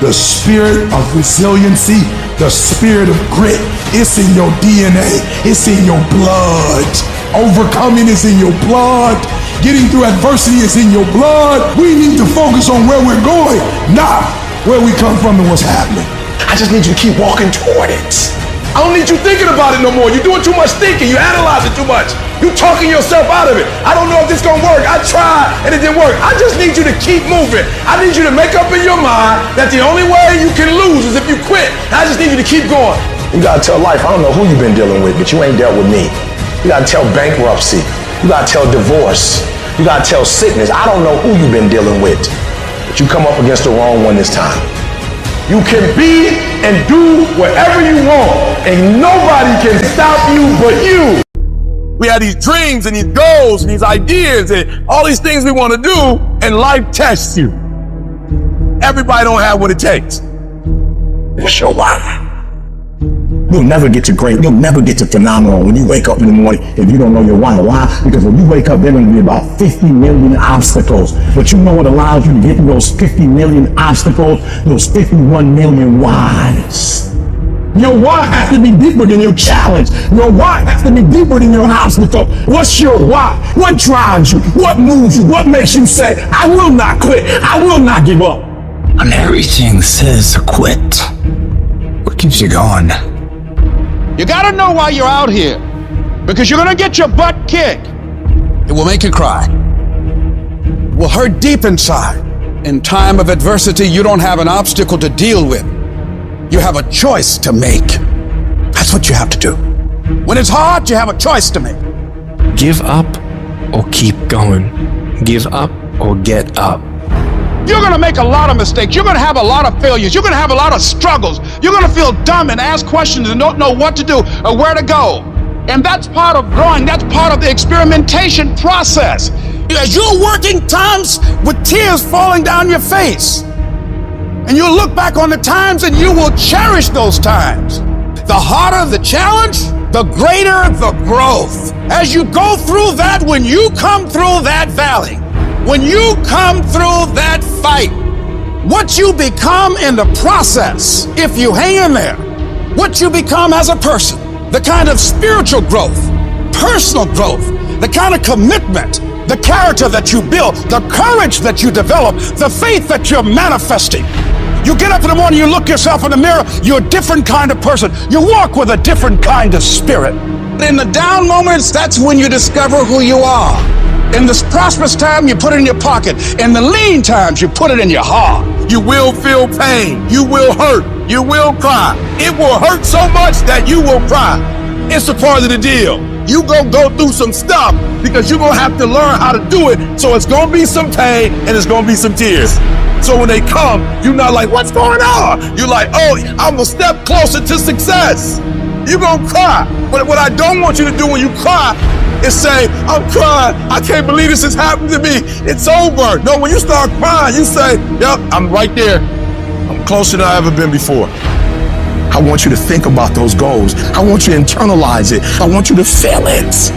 The spirit of resiliency, the spirit of grit, it's in your DNA, it's in your blood. Overcoming is in your blood. Getting through adversity is in your blood. We need to focus on where we're going, not where we come from and what's happening. I just need you to keep walking toward it. I don't need you thinking about it no more. You're doing too much thinking. You analyze it too much. You're talking yourself out of it. I don't know if this is gonna work. I tried and it didn't work. I just need you to keep moving. I need you to make up in your mind that the only way you can lose is if you quit. I just need you to keep going. You gotta tell life, I don't know who you've been dealing with, but you ain't dealt with me. You gotta tell bankruptcy. You gotta tell divorce. You gotta tell sickness. I don't know who you've been dealing with, but you come up against the wrong one this time. You can be and do whatever you want, and nobody can stop you but you. We have these dreams and these goals and these ideas and all these things we want to do, and life tests you. Everybody don't have what it takes. What's your why? You'll never get to great, you'll never get to phenomenal when you wake up in the morning if you don't know your why. Why? Because when you wake up, there are going to be about 50 million obstacles. But you know what allows you to get through those 50 million obstacles? Those 51 million whys. Your why has to be deeper than your challenge. Your why has to be deeper than your obstacle. What's your why? What drives you? What moves you? What makes you say, I will not quit. I will not give up? And everything says quit. What keeps you going? You gotta know why you're out here, because you're gonna get your butt kicked. It will make you cry. It will hurt deep inside. In time of adversity, you don't have an obstacle to deal with. You have a choice to make. That's what you have to do. When it's hard, you have a choice to make. Give up or keep going. Give up or get up. You're gonna make a lot of mistakes. You're gonna have a lot of failures. You're gonna have a lot of struggles. You're gonna feel dumb and ask questions and don't know what to do or where to go. And that's part of growing. That's part of the experimentation process. As you're working times with tears falling down your face, and you'll look back on the times and you will cherish those times. The harder the challenge, the greater the growth. As you go through that, when you come through that valley, when you come through that fight, what you become in the process, if you hang in there, what you become as a person, the kind of spiritual growth, personal growth, the kind of commitment, the character that you build, the courage that you develop, the faith that you're manifesting. You get up in the morning, you look yourself in the mirror, you're a different kind of person. You walk with a different kind of spirit. In the down moments, that's when you discover who you are. In the prosperous time, you put it in your pocket. In the lean times, you put it in your heart. You will feel pain. You will hurt. You will cry. It will hurt so much that you will cry. It's a part of the deal. you gonna go through some stuff because you're gonna have to learn how to do it. So it's gonna be some pain and it's gonna be some tears. So when they come, you're not like, what's going on? You're like, oh, I'm a step closer to success. You're gonna cry. But what I don't want you to do when you cry is say, I'm crying. I can't believe this has happened to me. It's over. No, when you start crying, you say, yep, I'm right there. I'm closer than I've ever been before. I want you to think about those goals. I want you to internalize it. I want you to feel it.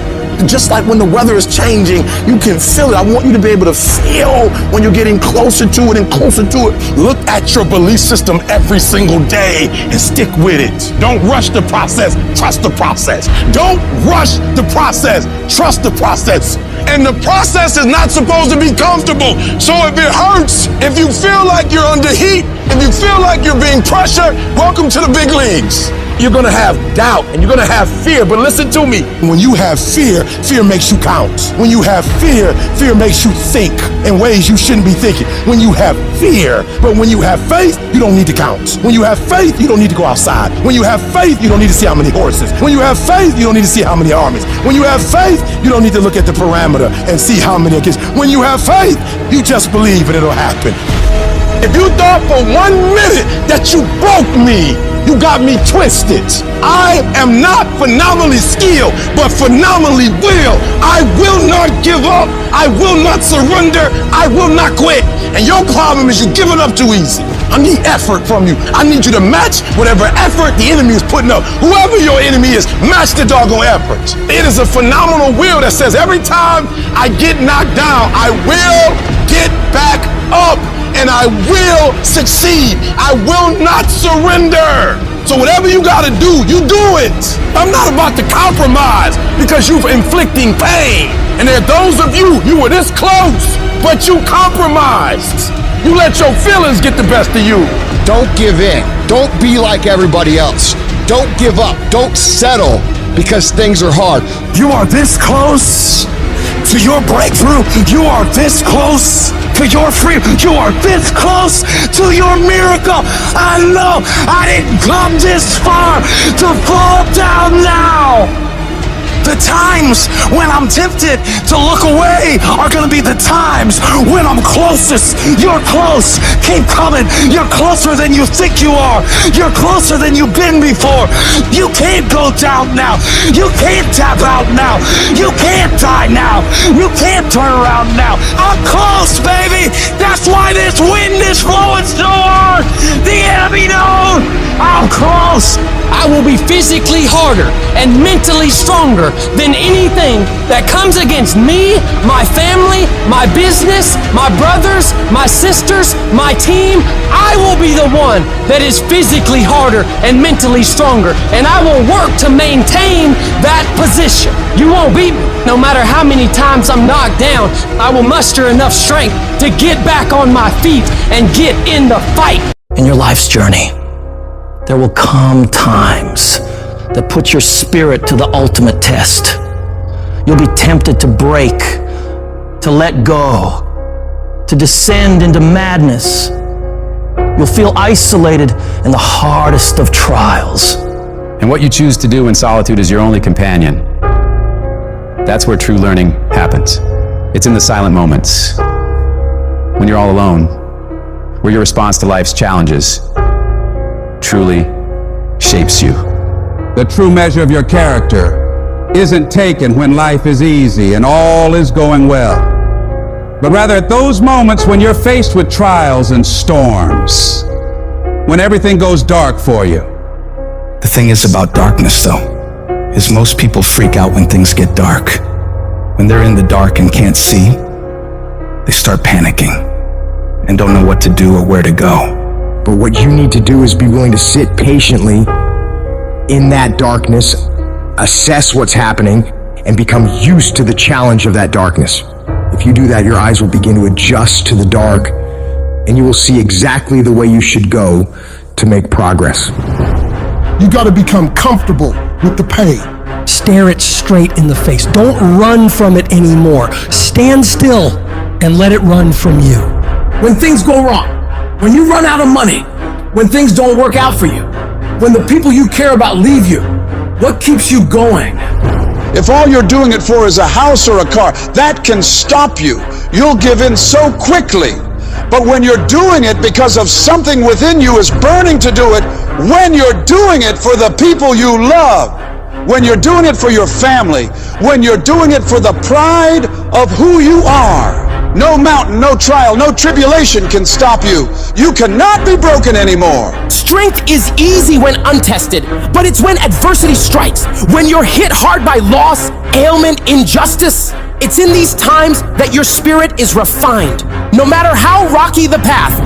Just like when the weather is changing, you can feel it. I want you to be able to feel when you're getting closer to it and closer to it. Look at your belief system every single day and stick with it. Don't rush the process. Trust the process. Don't rush the process. Trust the process. And the process is not supposed to be comfortable. So if it hurts, if you feel like you're under heat, if you feel like you're being pressured, welcome to the big leagues. You're gonna have doubt and you're gonna have fear, but listen to me. When you have fear, fear makes you count. When you have fear, fear makes you think in ways you shouldn't be thinking. When you have fear, but when you have faith, you don't need to count. When you have faith, you don't need to go outside. When you have faith, you don't need to see how many horses. When you have faith, you don't need to see how many armies. When you have faith, you don't need to look at the parameter and see how many against. When you have faith, you just believe and it'll happen. If you thought for 1 minute that you broke me, you got me twisted. I am not phenomenally skilled, but phenomenally will. I will not give up. I will not surrender. I will not quit. And your problem is you're giving up too easy. I need effort from you. I need you to match whatever effort the enemy is putting up. Whoever your enemy is, match the doggone effort. It is a phenomenal will that says every time I get knocked down, I will get back up. And I will succeed. I will not surrender. So whatever you gotta do, you do it. I'm not about to compromise because you're inflicting pain. And there are those of you were this close, but you compromised. You let your feelings get the best of you. Don't give in. Don't be like everybody else. Don't give up. Don't settle because things are hard. You are this close to your breakthrough. You are this close to your freedom. You are this close to your miracle. I know I didn't come this far to fall down now. The times when I'm tempted to look away are gonna be the times when I'm closest. You're close. Keep coming. You're closer than you think you are. You're closer than you've been before. You can't go down now. You can't tap out now. You can't die now. You can't turn around now. I'm close, baby. That's why this wind is blowing so hard. The enemy knows I'm close. I will be physically harder and mentally stronger than anything that comes against me, my family, my business, my brothers, my sisters, my team. I will be the one that is physically harder and mentally stronger, and I will work to maintain that position. You won't beat me. No matter how many times I'm knocked down, I will muster enough strength to get back on my feet and get in the fight. In your life's journey, there will come times that put your spirit to the ultimate test. You'll be tempted to break, to let go, to descend into madness. You'll feel isolated in the hardest of trials. And what you choose to do in solitude is your only companion. That's where true learning happens. It's in the silent moments, when you're all alone, where your response to life's challenges truly shapes you. The true measure of your character isn't taken when life is easy and all is going well, but rather at those moments when you're faced with trials and storms, when everything goes dark for you. The thing is about darkness, though, is most people freak out when things get dark. When they're in the dark and can't see, they start panicking and don't know what to do or where to go. But what you need to do is be willing to sit patiently in that darkness, assess what's happening, and become used to the challenge of that darkness. If you do that, your eyes will begin to adjust to the dark, and you will see exactly the way you should go to make progress. You got to become comfortable with the pain. Stare it straight in the face. Don't run from it anymore. Stand still and let it run from you. When things go wrong, when you run out of money, when things don't work out for you, when the people you care about leave you, what keeps you going? If all you're doing it for is a house or a car, that can stop you. You'll give in so quickly. But when you're doing it because of something within you is burning to do it, when you're doing it for the people you love, when you're doing it for your family, when you're doing it for the pride of who you are, no mountain, no trial, no tribulation can stop you. You cannot be broken anymore. Strength is easy when untested, but it's when adversity strikes, when you're hit hard by loss, ailment, injustice. It's in these times that your spirit is refined. No matter how rocky the path,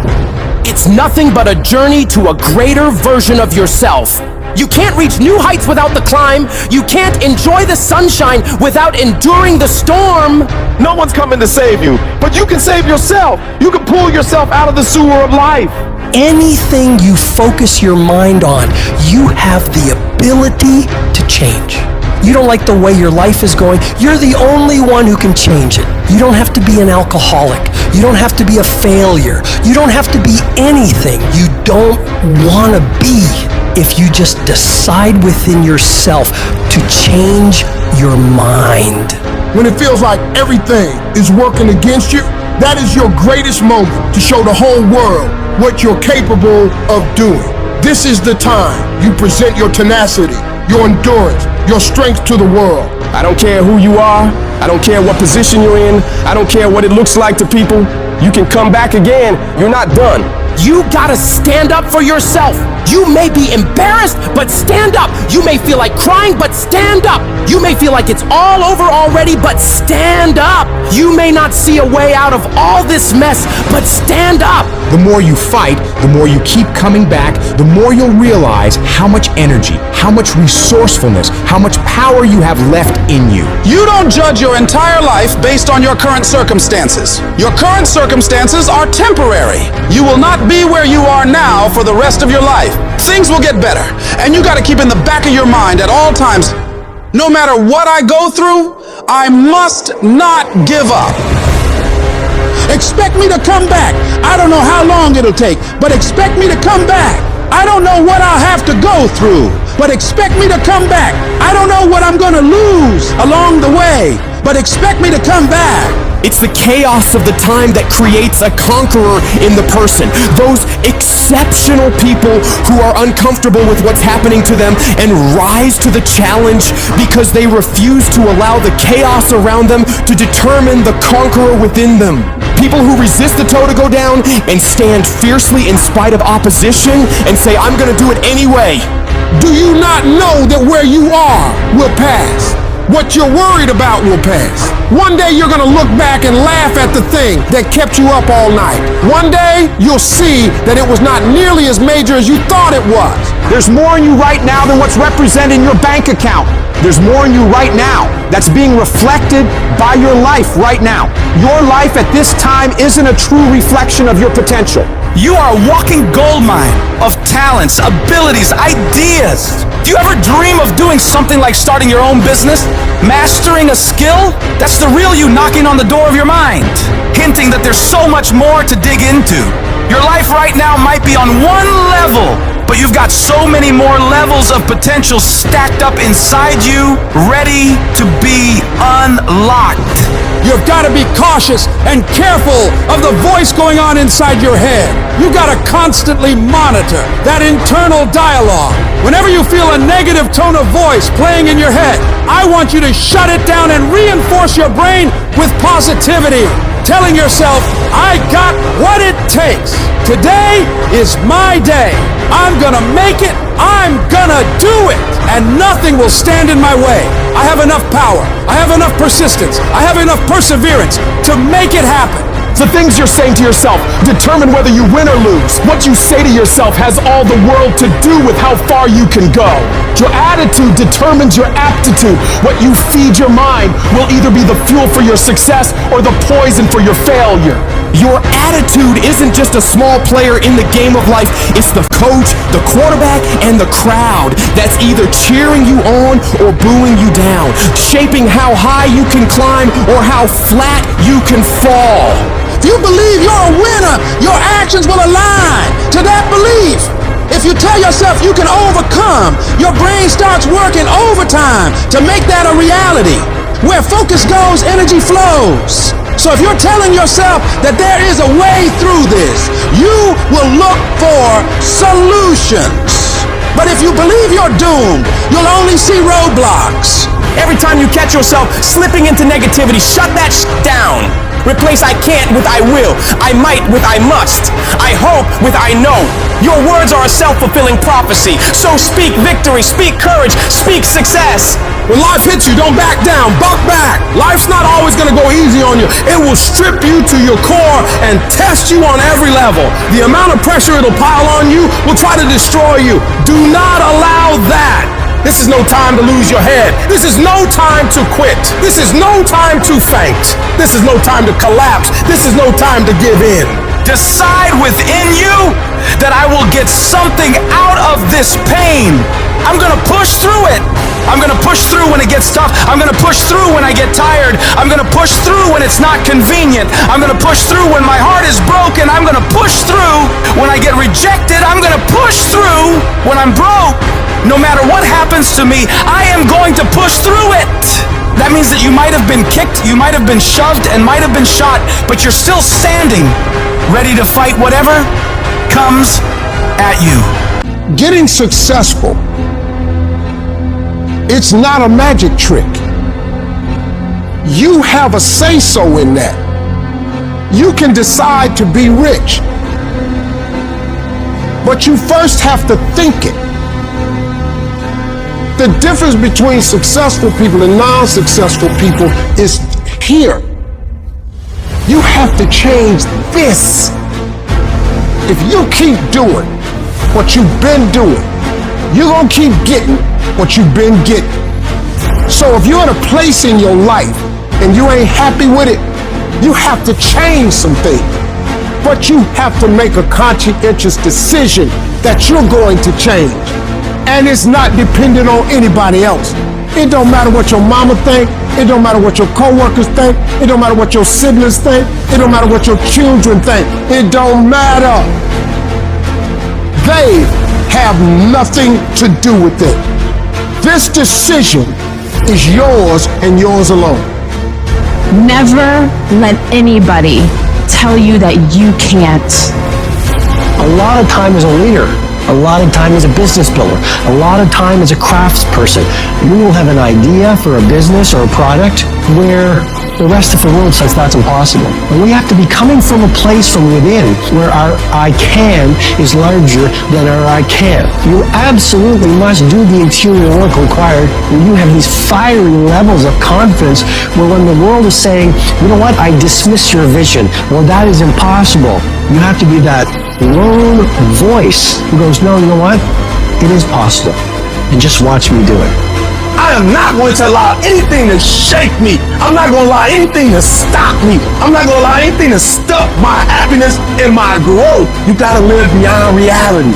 it's nothing but a journey to a greater version of yourself. You can't reach new heights without the climb. You can't enjoy the sunshine without enduring the storm. No one's coming to save you, but you can save yourself. You can pull yourself out of the sewer of life. Anything you focus your mind on, you have the ability to change. You don't like the way your life is going, you're the only one who can change it. You don't have to be an alcoholic. You don't have to be a failure. You don't have to be anything you don't want to be. If you just decide within yourself to change your mind. When it feels like everything is working against you, that is your greatest moment to show the whole world what you're capable of doing. This is the time you present your tenacity, your endurance, your strength to the world. I don't care who you are. I don't care what position you're in. I don't care what it looks like to people. You can come back again. You're not done. You gotta stand up for yourself. You may be embarrassed, but stand up. You may feel like crying, but stand up. You may feel like it's all over already, but stand up. You may not see a way out of all this mess, but stand up. The more you fight, the more you keep coming back, the more you'll realize how much energy, how much resourcefulness, how much power you have left in you. You don't judge your entire life based on your current circumstances. Your current circumstances are temporary. You will not be where you are now for the rest of your life. Things will get better, and you got to keep in the back of your mind at all times, no matter what I go through, I must not give up. Expect me to come back. I don't know how long it'll take, but expect me to come back. I don't know what I'll have to go through, but expect me to come back. I don't know what I'm going to lose along the way, but expect me to come back. It's the chaos of the time that creates a conqueror in the person. Those exceptional people who are uncomfortable with what's happening to them and rise to the challenge because they refuse to allow the chaos around them to determine the conqueror within them. People who resist the toe to go down and stand fiercely in spite of opposition and say, I'm gonna do it anyway. Do you not know that where you are will pass? What you're worried about will pass. One day you're gonna look back and laugh at the thing that kept you up all night. One day you'll see that it was not nearly as major as you thought it was. There's more in you right now than what's represented in your bank account. There's more in you right now that's being reflected by your life right now. Your life at this time isn't a true reflection of your potential. You are a walking goldmine of talents, abilities, ideas. Do you ever dream of doing something like starting your own business? Mastering a skill? That's the real you knocking on the door of your mind, hinting that there's so much more to dig into. Your life right now might be on one level, but you've got so many more levels of potential stacked up inside you, ready to be unlocked. You've got to be cautious and careful of the voice going on inside your head. You've got to constantly monitor that internal dialogue. Whenever you feel a negative tone of voice playing in your head, I want you to shut it down and reinforce your brain with positivity, telling yourself, I got what it takes. Today is my day. I'm gonna make it. I'm gonna do it. And nothing will stand in my way. I have enough power. I have enough persistence. I have enough perseverance to make it happen. The things you're saying to yourself determine whether you win or lose. What you say to yourself has all the world to do with how far you can go. Your attitude determines your aptitude. What you feed your mind will either be the fuel for your success or the poison for your failure. Your attitude isn't just a small player in the game of life. It's the coach, the quarterback, and the crowd that's either cheering you on or booing you down, shaping how high you can climb or how flat you can fall. If you believe you're a winner, your actions will align to that belief. If if you tell yourself you can overcome, your brain starts working overtime to make that a reality. Where focus goes, energy flows. So if you're telling yourself that there is a way through this, you will look for solutions. But if you believe you're doomed, you'll only see roadblocks. Every time you catch yourself slipping into negativity, shut that down. Replace I can't with I will. I might with I must. I hope with I know. Your words are a self-fulfilling prophecy. So speak victory, speak courage, speak success. When life hits you, don't back down, buck back. Life's not always gonna go easy on you. It will strip you to your core and test you on every level. The amount of pressure it'll pile on you will try to destroy you. Do not allow that. This is no time to lose your head. This is no time to quit. This is no time to faint. This is no time to collapse. This is no time to give in. Decide within you that I will get something out of this pain. I'm gonna push through it. I'm gonna push through when it gets tough. I'm gonna push through when I get tired. I'm gonna push through when it's not convenient. I'm gonna push through when my heart is broken. I'm gonna push through when I get rejected. I'm gonna push through when I'm broke. No matter what happens to me, I am going to push through it. That means that you might have been kicked, you might have been shoved, and might have been shot, but you're still standing, ready to fight whatever comes at you. Getting successful, it's not a magic trick. You have a say-so in that. You can decide to be rich, but you first have to think it. The difference between successful people and non-successful people is here. You have to change this. If you keep doing what you've been doing, you're gonna keep getting what you've been getting. So if you're in a place in your life and you ain't happy with it, you have to change some things. But you have to make a conscientious decision that you're going to change. And it's not dependent on anybody else. It don't matter what your mama think. It don't matter what your co-workers think. It don't matter what your siblings think. It don't matter what your children think. It don't matter. They have nothing to do with it. This decision is yours and yours alone. Never let anybody tell you that you can't. A lot of time as a leader, a lot of time as a business builder, a lot of time as a craftsperson, you will have an idea for a business or a product where the rest of the world says that's impossible. And we have to be coming from a place from within where our I can is larger than our I can't. You absolutely must do the interior work required when you have these fiery levels of confidence where when the world is saying, you know what, I dismiss your vision. Well, that is impossible. You have to be that lone voice who goes, no, you know what? It is possible. And just watch me do it. I am not going to allow anything to shake me. I'm not going to allow anything to stop me. I'm not going to allow anything to stop my happiness and my growth. You got to live beyond reality.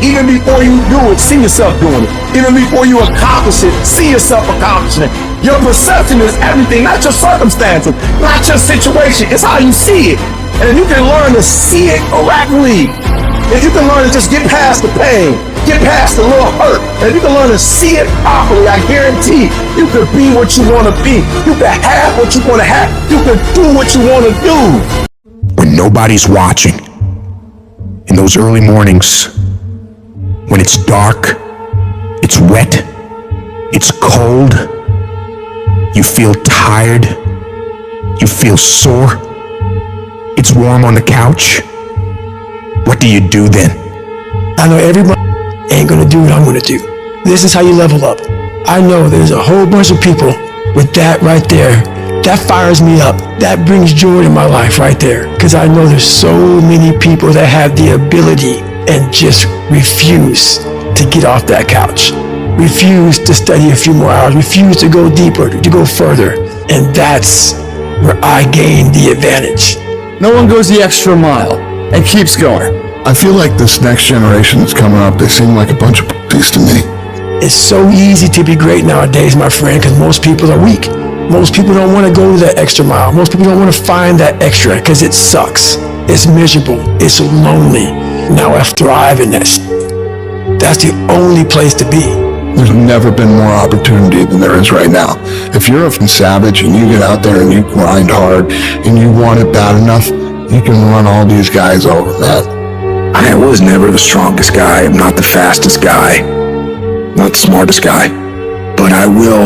Even before you do it, see yourself doing it. Even before you accomplish it, see yourself accomplishing it. Your perception is everything, not your circumstances, not your situation. It's how you see it. And if you can learn to see it correctly, if you can learn to just get past the pain, get past the little hurt, and if you can learn to see it properly, I guarantee you can be what you want to be. You can have what you want to have. You can do what you want to do. When nobody's watching, in those early mornings, when it's dark, it's wet, it's cold, you feel tired, you feel sore, it's warm on the couch, what do you do then? I know everybody ain't gonna do what I'm gonna do. This is how you level up. I know there's a whole bunch of people with that right there. That fires me up. That brings joy to my life right there. Because I know there's so many people that have the ability and just refuse to get off that couch. Refuse to study a few more hours. Refuse to go deeper, to go further. And that's where I gain the advantage. No one goes the extra mile and keeps going. I feel like this next generation that's coming up, they seem like a bunch of pussies to me. It's so easy to be great nowadays, my friend, because most people are weak. Most people don't want to go that extra mile. Most people don't want to find that extra because it sucks. It's miserable. It's lonely. Now I thrive in that. That's the only place to be. There's never been more opportunity than there is right now. If you're a savage and you get out there and you grind hard and you want it bad enough, you can run all these guys over, man. I was never the strongest guy. I'm not the fastest guy. Not the smartest guy. But I will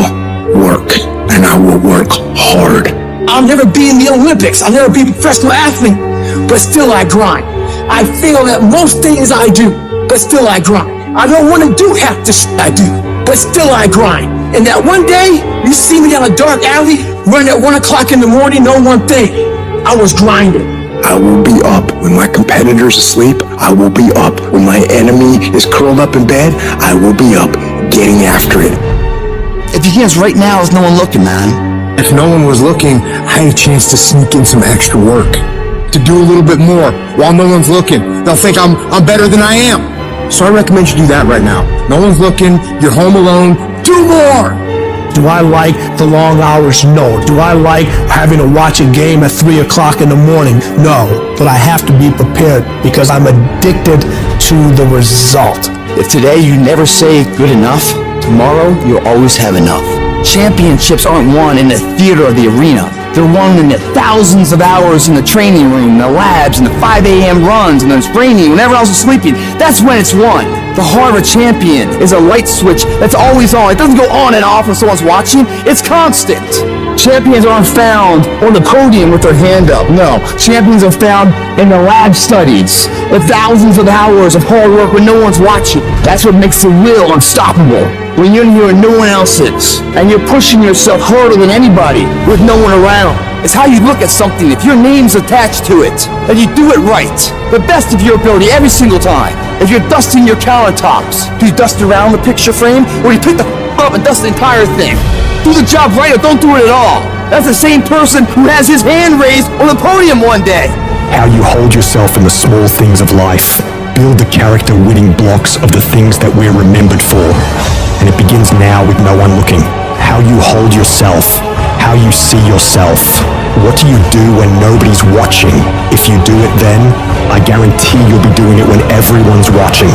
work, and I will work hard. I'll never be in the Olympics. I'll never be a professional athlete. But still I grind. I fail at most things I do, but still I grind. I don't want to do half the shit I do, but still I grind. And that one day, you see me down a dark alley, running at 1 o'clock in the morning, know one thing. I was grinding. I will be up when my competitor's asleep. I will be up when my enemy is curled up in bed. I will be up getting after it. If you can't right now, there's no one looking, man. If no one was looking, I had a chance to sneak in some extra work. To do a little bit more while no one's looking. They'll think I'm better than I am. So I recommend you do that right now. No one's looking, you're home alone, do more! Do I like the long hours? No. Do I like having to watch a game at 3 o'clock in the morning? No. But I have to be prepared because I'm addicted to the result. If today you never say good enough, tomorrow you'll always have enough. Championships aren't won in the theater or the arena. They're won in the thousands of hours in the training room, the labs, and the 5 a.m. runs, and the training when everyone else is sleeping. That's when it's won. The heart of a champion is a light switch that's always on. It doesn't go on and off when someone's watching. It's constant. Champions aren't found on the podium with their hand up. No, champions are found in the lab studies. The thousands of hours of hard work when no one's watching. That's what makes the will unstoppable. When you're here and no one else is, and you're pushing yourself harder than anybody with no one around. It's how you look at something. If your name's attached to it, then you do it right. The best of your ability every single time. If you're dusting your countertops, do you dust around the picture frame, or do you pick the up and dust the entire thing? Do the job right or don't do it at all. That's the same person who has his hand raised on the podium one day. How you hold yourself in the small things of life. Build the character-winning blocks of the things that we're remembered for. And it begins now with no one looking. How you hold yourself. How you see yourself. What do you do when nobody's watching? If you do it then, I guarantee you'll be doing it when everyone's watching.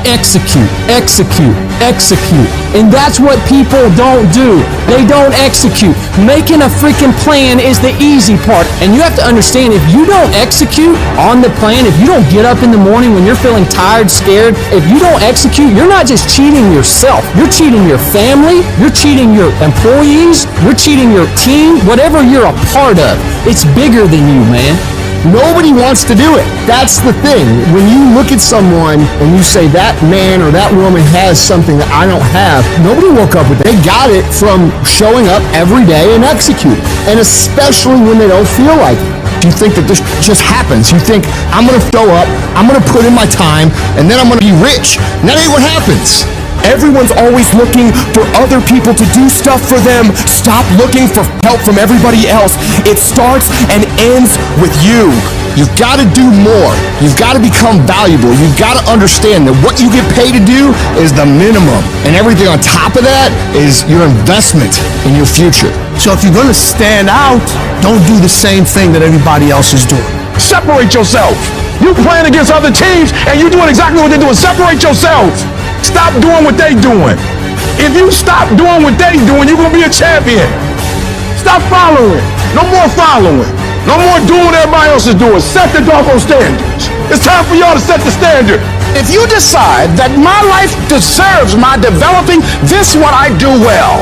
Execute, execute, execute. And that's what people don't do. They don't execute. Making a freaking plan is the easy part. And you have to understand, if you don't execute on the plan, if you don't get up in the morning when you're feeling tired, scared, if you don't execute, you're not just cheating yourself. You're cheating your family. You're cheating your employees. You're cheating your team. Whatever you're a part of, it's bigger than you, man. Nobody wants to do it. That's the thing. When you look at someone and you say that man or that woman has something that I don't have, nobody woke up with it. They got it from showing up every day and executing. And especially when they don't feel like it. Do you think that this just happens? You think, I'm going to show up, I'm going to put in my time, and then I'm going to be rich. And that ain't what happens. Everyone's always looking for other people to do stuff for them. Stop looking for help from everybody else. It starts and ends with you. You've got to do more. You've got to become valuable. You've got to understand that what you get paid to do is the minimum. And everything on top of that is your investment in your future. So if you're going to stand out, don't do the same thing that everybody else is doing. Separate yourself. You playing against other teams and you doing exactly what they're doing. Separate yourself. Stop doing what they doing. If you stop doing what they doing, you're gonna be a champion. Stop following. No more following. No more doing what everybody else is doing. Set the doggone standards. It's time for y'all to set the standard. If you decide that my life deserves my developing this what I do well,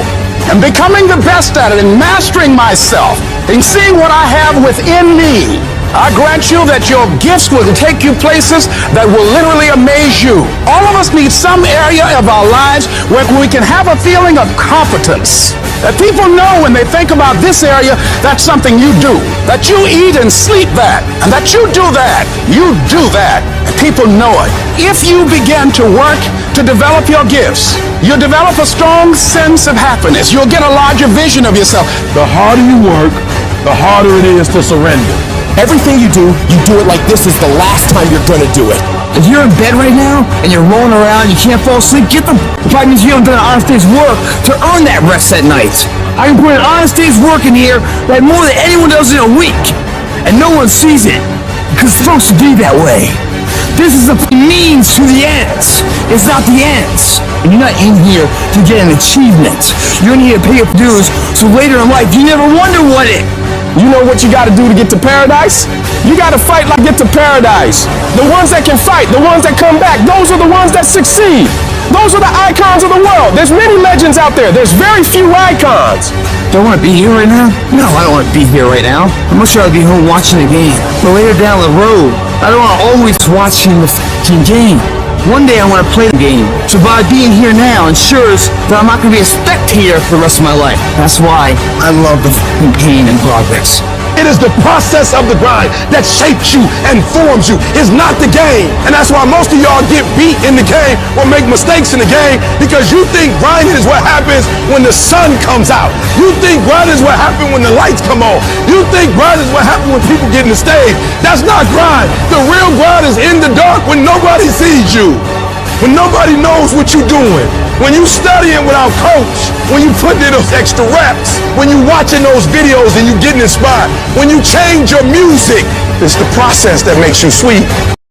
and becoming the best at it and mastering myself and seeing what I have within me, I grant you that your gifts will take you places that will literally amaze you. All of us need some area of our lives where we can have a feeling of competence. That people know when they think about this area, that's something you do. That you eat and sleep that. And that you do that. You do that. And people know it. If you begin to work to develop your gifts, you'll develop a strong sense of happiness. You'll get a larger vision of yourself. The harder you work, the harder it is to surrender. Everything you do it like this is the last time you're gonna do it. If you're in bed right now and you're rolling around, you can't fall asleep, get them. It probably means you haven't done an honest day's work to earn that rest at night. I can put an honest day's work in here like more than anyone does in a week. And no one sees it because it's supposed to be that way. This is a means to the ends. It's not the ends. And you're not in here to get an achievement. You're in here to pay your dues, so later in life you never wonder what it. You know what you gotta do to get to paradise? You gotta fight like get to paradise. The ones that can fight, the ones that come back, those are the ones that succeed. Those are the icons of the world. There's many legends out there. There's very few icons. Do I want to be here right now? No, I don't want to be here right now. I'm much rather be home watching the game. But later down the road, I don't want to always watching the f***ing game. One day I want to play the game. So by being here now ensures that I'm not going to be a spectator for the rest of my life. That's why I love the f***ing pain and progress. It is the process of the grind that shapes you and forms you. It's not the game. And that's why most of y'all get beat in the game or make mistakes in the game, because you think grinding is what happens when the sun comes out. You think grinding is what happens when the lights come on. You think grinding is what happens when people get in the stage. That's not grind. The real grind is in the dark when nobody sees you, when nobody knows what you're doing. When you studying without coach, when you putting in those extra reps, when you watching those videos and you getting inspired, when you change your music, it's the process that makes you sweet.